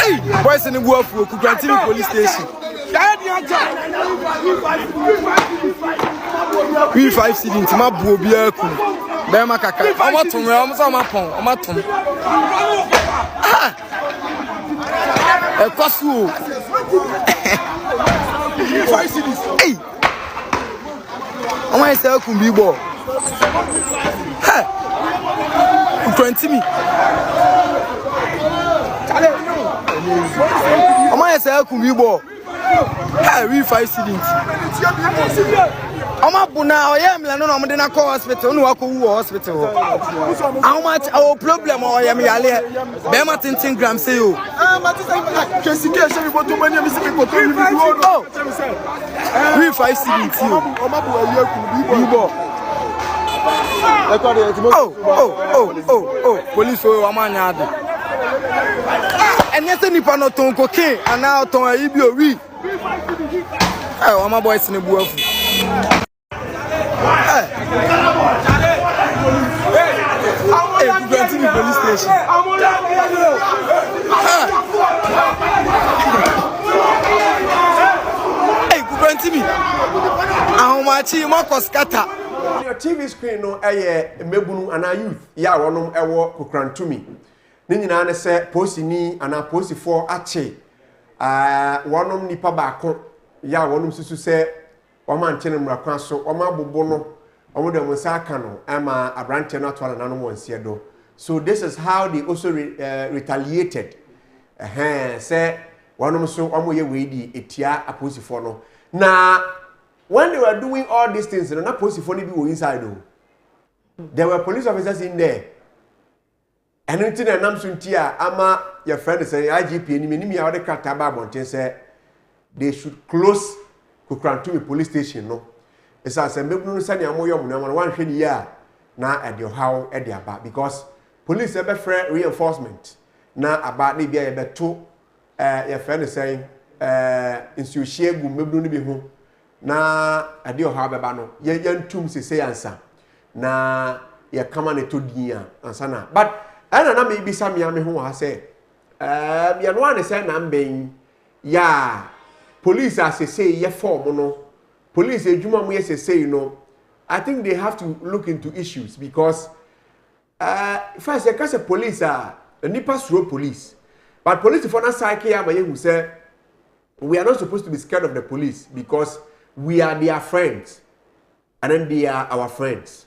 [SPEAKER 14] Hey, where's the wafu? Krantumi police station. We 5 ceding to my Bobia. Bema kaka. Omo tum re, omo so omo pon, omo tum. E kwasu. Hey. Omo ese ku bi bo. Hey. 20 me. Omo ese ku bi bo. Hey, we 5 students. Omo buna oyem la no omo de na call hospital no wako wu hospital. How much our problem oyem yale? Be ma 10 grams say o. We 5 students. Oh, police o amanya ade. Enye se nipa no ton cocaine ana ton ayi o wi. Oh, my boys in the buff. Hey, you go to the police station. Hey, you go to me. How much you must scatter?
[SPEAKER 1] Your TV screen no mebunu ana youth ya wonom ewo kokrantumi. Ni nyina ne se posini ana posifo ache. Wonom nipa baako ya wonum susu se wama nchene mrakwan so wama bobo no omo de mo saka no ama abrante no atwala nanom wonsie do. So this is how they also retaliated. Say wonum so omo ye weedi etia aposifo no. Na when they were doing all these things, no na aposifo no bi wo inside do. There were police officers in there. And until na nam suntia ama your friend say IGP ni ya wode krata ba bonten say they should close Kukrantumi police station no. Esa se mebunu sani amoyo mu na wan hwe ni ya na e de how e de aba because police ebe free reinforcement na aba na bia ye beto your friend say insuhie gu mebunu ni bi ho na e de how beba no ye ntum sese yansa na ye kama ne to din ansa na but ana na me bisa me ame ho ha say ya no ane say na mben ya police as say ye form no police ejuma mu ye say no I think they have to look into issues because first because the police are nipa suro police but police for na psyche ya maye who say we are not supposed to be scared of the police because we are their friends and then they are our friends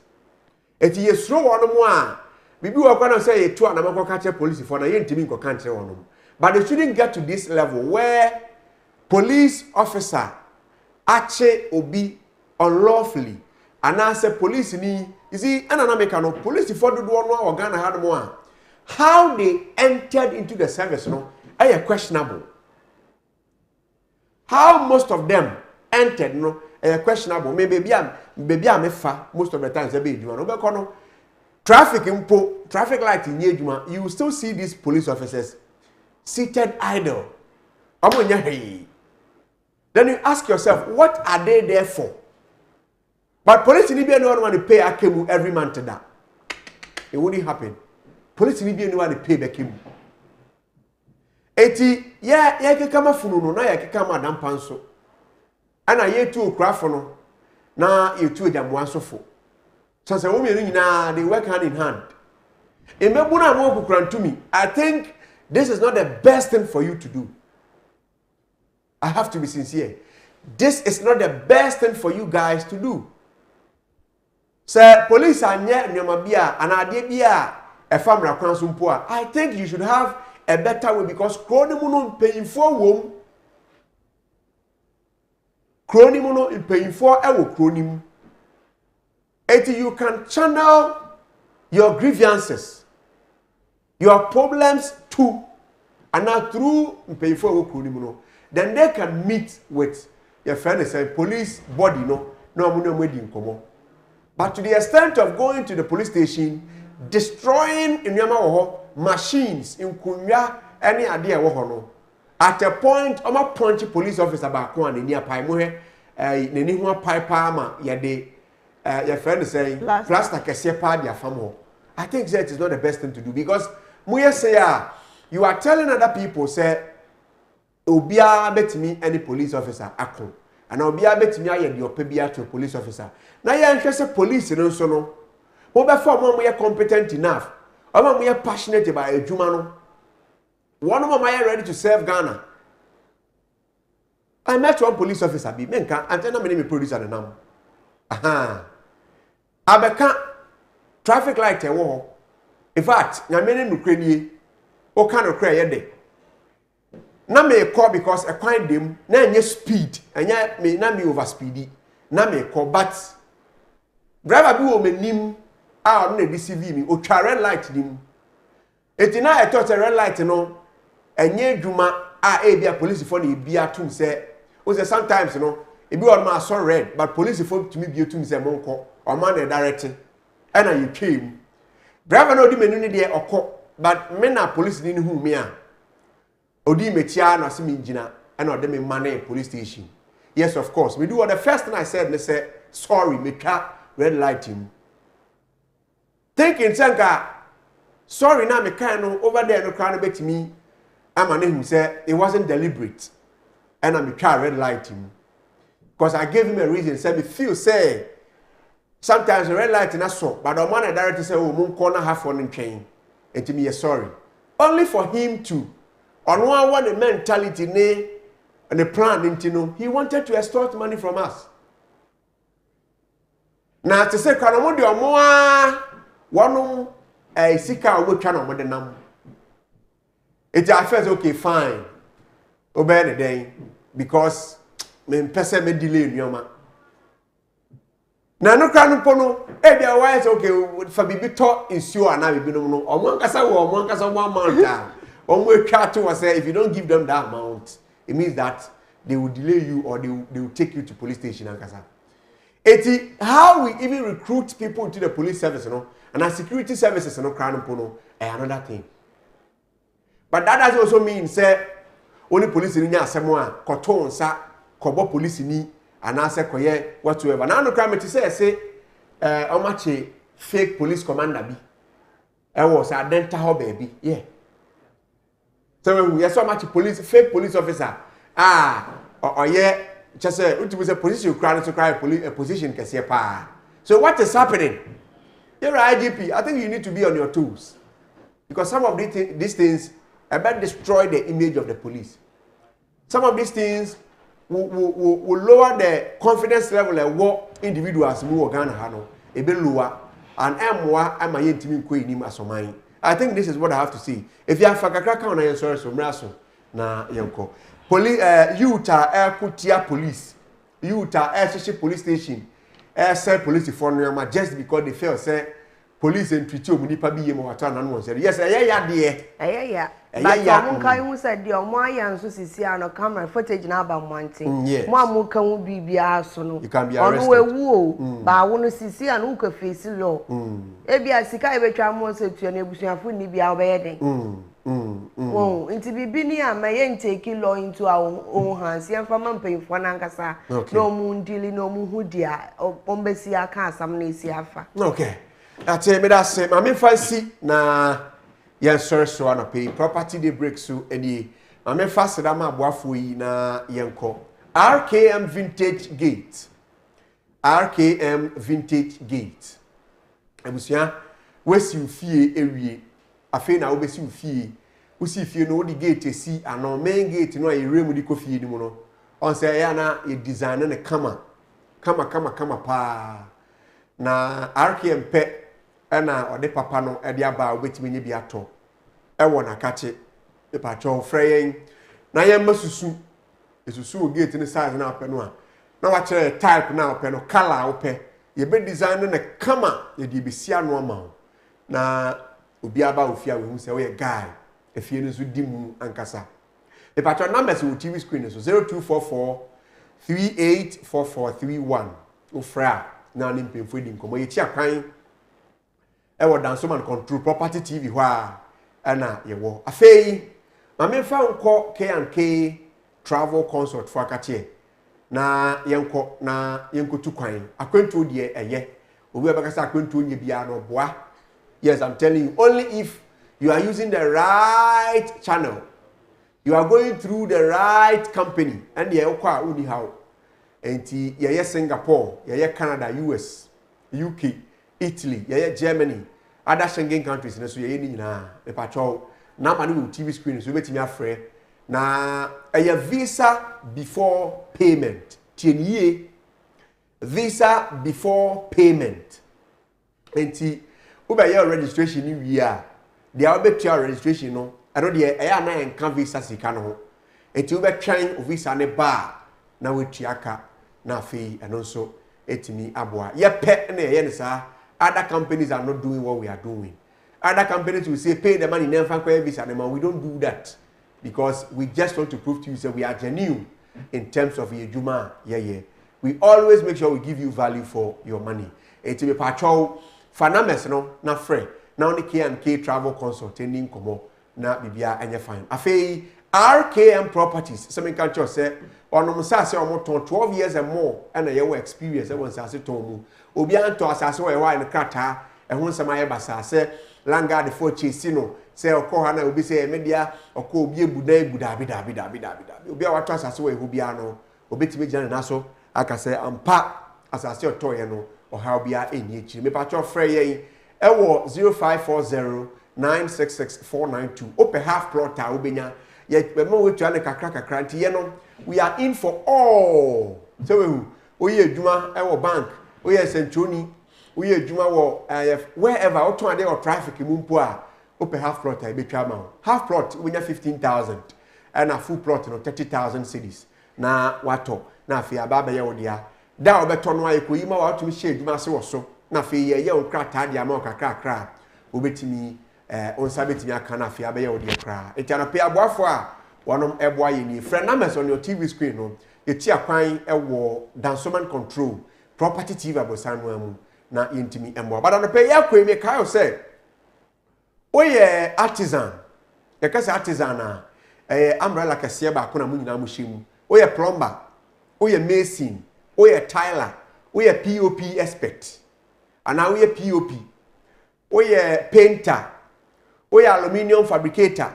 [SPEAKER 1] eti ye suro wono mu a bibi wo kwa say ye to anamako catch police for na ye ntimi nko kan kire wono but they shouldn't get to this level where police officer ache obi unlawfully and as a police ni you see ananameka no police for do no organ had more how they entered into the service no are questionable how most of them entered no are questionable maybe am fa most of the times e be eduma no be kono traffic light in eduma you will still see these police officers seated idle then you ask yourself, what are they there for? But police in Libya no one want to pay Akemu every month to that. It wouldn't happen. Police in Libya no one to pay Akemu. Eti, yeah, kama funu no, ya kama dampanso. Ana ye tu krafono, na ye tu jamwanso fo. So say women they work hand in hand. Emebuna mo kukrantumi. I think this is not the best thing for you to do. I have to be sincere. This is not the best thing for you guys to do. Sir, police are near Nyamabia and Adebia, a family of Kwansumpoa. I think you should have a better way because Kronimuno paying for womb. Kronimuno is paying for our Kronim. You can channel your grievances, your problems to, and now through paying for our Kronimuno. Then they can meet with your friend and say police body no wedding komo. But to the extent of going to the police station, destroying machines in Kunya any idea no. At a point, I'm a punchy police officer back one near Paimohe, Neniwa Paipama, Yade, your friend is saying, Plaster Casepa, their family. I think that is not the best thing to do because Muya say, you are telling other people, say, Obia bet me any police officer akon and Obia bet me aye de opebia to a police officer na ya nhwe se police no so no Mobile form we are competent enough. We are passionate about a Jumano. One of them are ready to serve Ghana. I met one police officer, Menka, and then I'm a producer the number. Aha. Abeka traffic light a war. In fact, your men in Ukraine, what kind of cry day? Na me call because I find them, na nye speed, and yet me na me over speedy. Na me call, but driver be woman nim, ah, no deceive me, or red light nim. It's now I thought a red light, no, and ye Juma, a police for the beer to say, was sometimes, you know, it be on my so red, but police folk to me be to say monko, or man directed, and you came. Driver no di menu there or cop, but men are police in whom me are. Odi metia na simi njina and or dem money police station. Yes, of course. We do what the first thing I said, they say, sorry, me car red light him. Thinking Sanka, sorry now me car no over there no crown bet me. I'm an him say it wasn't deliberate. And I'm car red light him. Because I gave him a reason, said me feel say sometimes the red light in a so, but the man directly say, oh, moon corner half on in train. And to me, sorry. Only for him to. On one the mentality and the plan into know he wanted to extort money from us. Now to say Kanamondi or more one a sika we can on the number. It's at first okay, fine. Obey the day because me person me delay nyoma. Na no kra no pono e bia why say okay for bibi to ensure na bibi no omon kasa one month. If you don't give them that amount, it means that they will delay you or they will take you to police station. It's how we even recruit people into the police service, you know, and our security services, you know, another thing. But that does also mean, say, only police in India, someone, Koton, sa, Kobo police in and I say, Koye, whatsoever. Now, no crime to say, how much a fake police commander be? I was a dental baby, yeah. So we have so much police, fake police officer. Or yeah, just say it was a position crowd to cry a position can say pa. So what is happening? You're IGP. I think you need to be on your toes. Because some of these things about destroy the image of the police. Some of these things will lower the confidence level of what individuals move Ghana hano. A bit lower and I'm a yentimi queen as mine. I think this is what I have to say. If you have a crack on your source from Rasso, na yanko. Police, Utah Air Kutia Police, Utah Air Police Station, Air Cell Police for Nyama just because they felt say police and treat you munipa bi yemo wata na no say yes yeah
[SPEAKER 2] yeah but some kan who said the omoyan so sisi ano camera footage na ba mountain mo amuka wo bibia so no onu ewu o ba wo no sisi ano ka face law e bia sika e betwa mo se tuo na ebusuafo ni bia obeye den inti bibi ni amaye take law into our own hands yan fama mpanyfo na nkasa no mu ndili no mu hudia ombesi aka asam na esi afa
[SPEAKER 1] okay. Ate me da se ma me fancy na yen so na pay property dey break so eni ma me fancy da ma aboafo yi na yenko RKM Vintage Gate abusia wesi fie ewie afi na obesi fie usi fie no di gate esi ano main gate no ayere mu di ko fie ni mu no on say ya na e design na kama pa na RKM pe ena ode papa no ede aba obetimi nye bi ato e wona kache e pa cho freyen na ye masusu esusu gate ni size na pe no a na wa chere type na pe no color ope ye be design na kama ye di be sia no ma na obi aba ofia we hu se we guy efie no so di mu ankasa e pa cho numbers wo TV screen so 0244 384431 ofra na ni mpemfo di nkomo ye ti akwan ewo dansoman control property TV hwa ana yewo afei ma me fa nko K&K travel consult for akache na yenko tu kwan akwantu de eye obi abakasa akwantu nye bia no boa. Yes, I'm telling you, only if you are using the right channel, you are going through the right company and ye okwa uni how enti ye Singapore ye Canada US UK Italy, Germany, other Schengen countries, and so you the patrol. Now, I need TV screen, so wait me afraid. Now, a visa before payment. 10 years. Visa before payment. Enti, ube your registration in year. The albeit your registration no. I know the air na encan visa sikano. Enti ube trying visa ne bar na we tiaka na fee and also etimi abwa. Ye pet ne ye sa. Other companies are not doing what we are doing. Other companies will say pay the money never for visa. We don't do that because we just want to prove to you that we are genuine in terms of your juma. Yeah. We always make sure we give you value for your money. It will be patrol fanames no na free. Now the K&K travel consulting komo na bibia enya fine. Afei RKM properties. Some country say on say omo 12 years and more and a experience. Everyone say tomu. Obi anto asase wo ewa in krata ehun sama ye basa say langa de for chasino say okọ na obi say media okọ obi ebuda dabi obi awato asase wo ehu bia no obetime gina na so aka say ampa asase otoye no oha bia enyi echi me patcho frey yen ewo 0540966492 open half plot a obenya ye be mo wetu ane kakra nti ye no we are in for all so we oye adwuma ewo bank oye sentroni oye adwuma wo wherever oton ade or traffic mumpo a open half plot a betwa ma half plot we nya 15,000 and a full plot no 30,000 cedis na wato na afia baba ye wodia da obeto no aye koyi ma wato mi share adwuma se wo so na afia ye onkrata dia ma kakra obetimi onsa betimi aka na afia ba ye wodia kra etiano pe aboafo a wonom eboa ye ni friend numbers on your TV screen no eti akwan ewo dansoman control property TV abosanwa mu na yentimi emboa bada no pe yakwe me kayo say oye artisan yakasa artisan na umbrella kase ba ko na munyina mu hyimu oye plumber oye mason oye tiler oye POP expert ana oye POP oye painter oye aluminium fabricator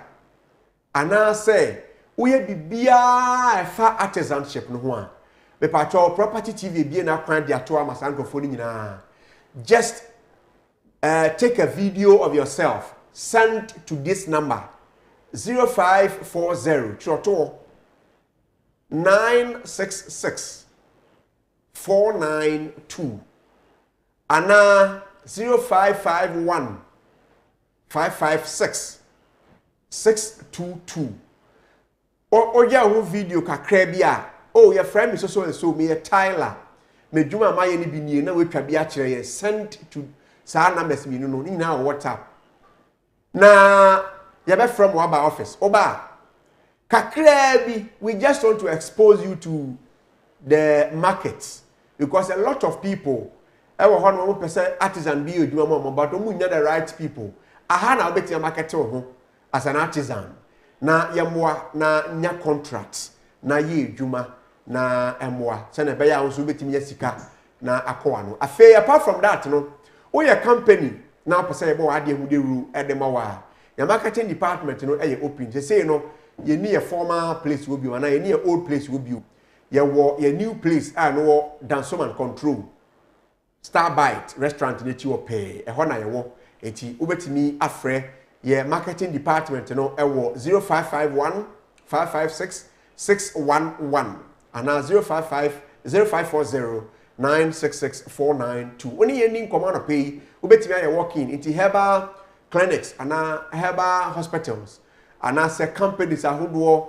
[SPEAKER 1] ana say oye bibia efa artisanship no ho a be patcho property TV bia na kwan dia to amasankofo ni nyina just take a video of yourself send to this number 0540 troto 966 492 ana 0551 556 622 oya ho video kakra bia oh your friend me so me a Tyler me dwuma ma ye ni bi nie na we twa bia kire ye send to sa numbers mi no ni na WhatsApp na you be from our office oba kakra bi we just want to expose you to the markets because a lot of people ever one more person artisan bi odwuma mo but omu nya the right people aha na obeti market ho as an artisan na yemoa na nya contracts na ye dwuma na emoa se na be ya nso betimi sika na akoa no afei apart from that no we a company na person e bo ade hu de ru edema wa ya marketing department no e open say no ye ni a former place wo bi na ye ni a old place wo bi ye wo ye new place no dansoman control Starbite restaurant na ti wo pay e ho na ye wo eti obetimi afre ye marketing department no e wo 0551 556 611 and 0540 966 492 oni ye nin command pay obetimi aye working into herbal clinics and herbal hospitals and as a companies ahodo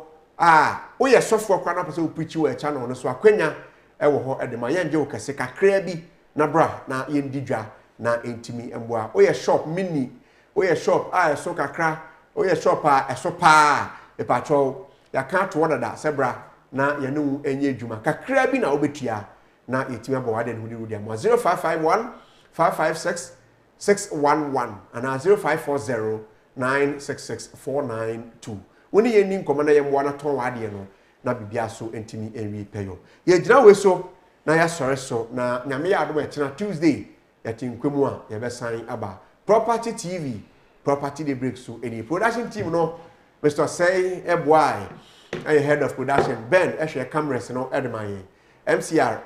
[SPEAKER 1] we ye software kwa na person preach we channel no so akwanya e wo ho edema ye nje wo kase kakra bi na bra na ye ndidwa na entimi emboa we ye shop mini we ye shop so kakra we ye shop so pa e patro ya can't order that sebra na ye no enye adwuma kakra bi na obetua na yetimi abawade no di rudia 0551 556 611 and 0540 966 492 woni ye ni nkoma na ye mwa na ton wade no na bibia so entimi enwi peyo ye gina we so na ya sore so na nyame ya ado e kina Tuesday ya tinkwemu a ye be san aba property TV property the break so any production team no Mr. Say Eboy I head of production Ben ehwe cameras no edemaye MCR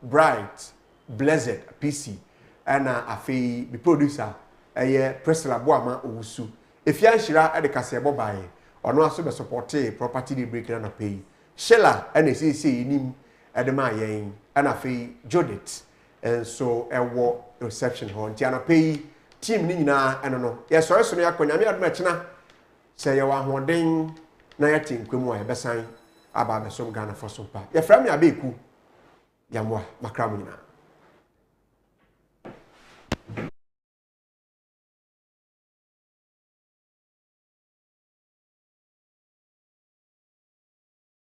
[SPEAKER 1] bright Blessed PC ana afei the producer Priscilla Boama Owusu if ya nshira e de kase bobae ono aso be support property dey break na pay Sheila ana say nim e de ma yen ana afei Judith and so ewo reception ho nti ana pay team ni nyina eno no yesore so no yakonya me adoma kina say ye wa hoden na yati nkwemu a yebesan aba besom Ghana for so pa ye fra me Abeiku Yamoah makra mu nyina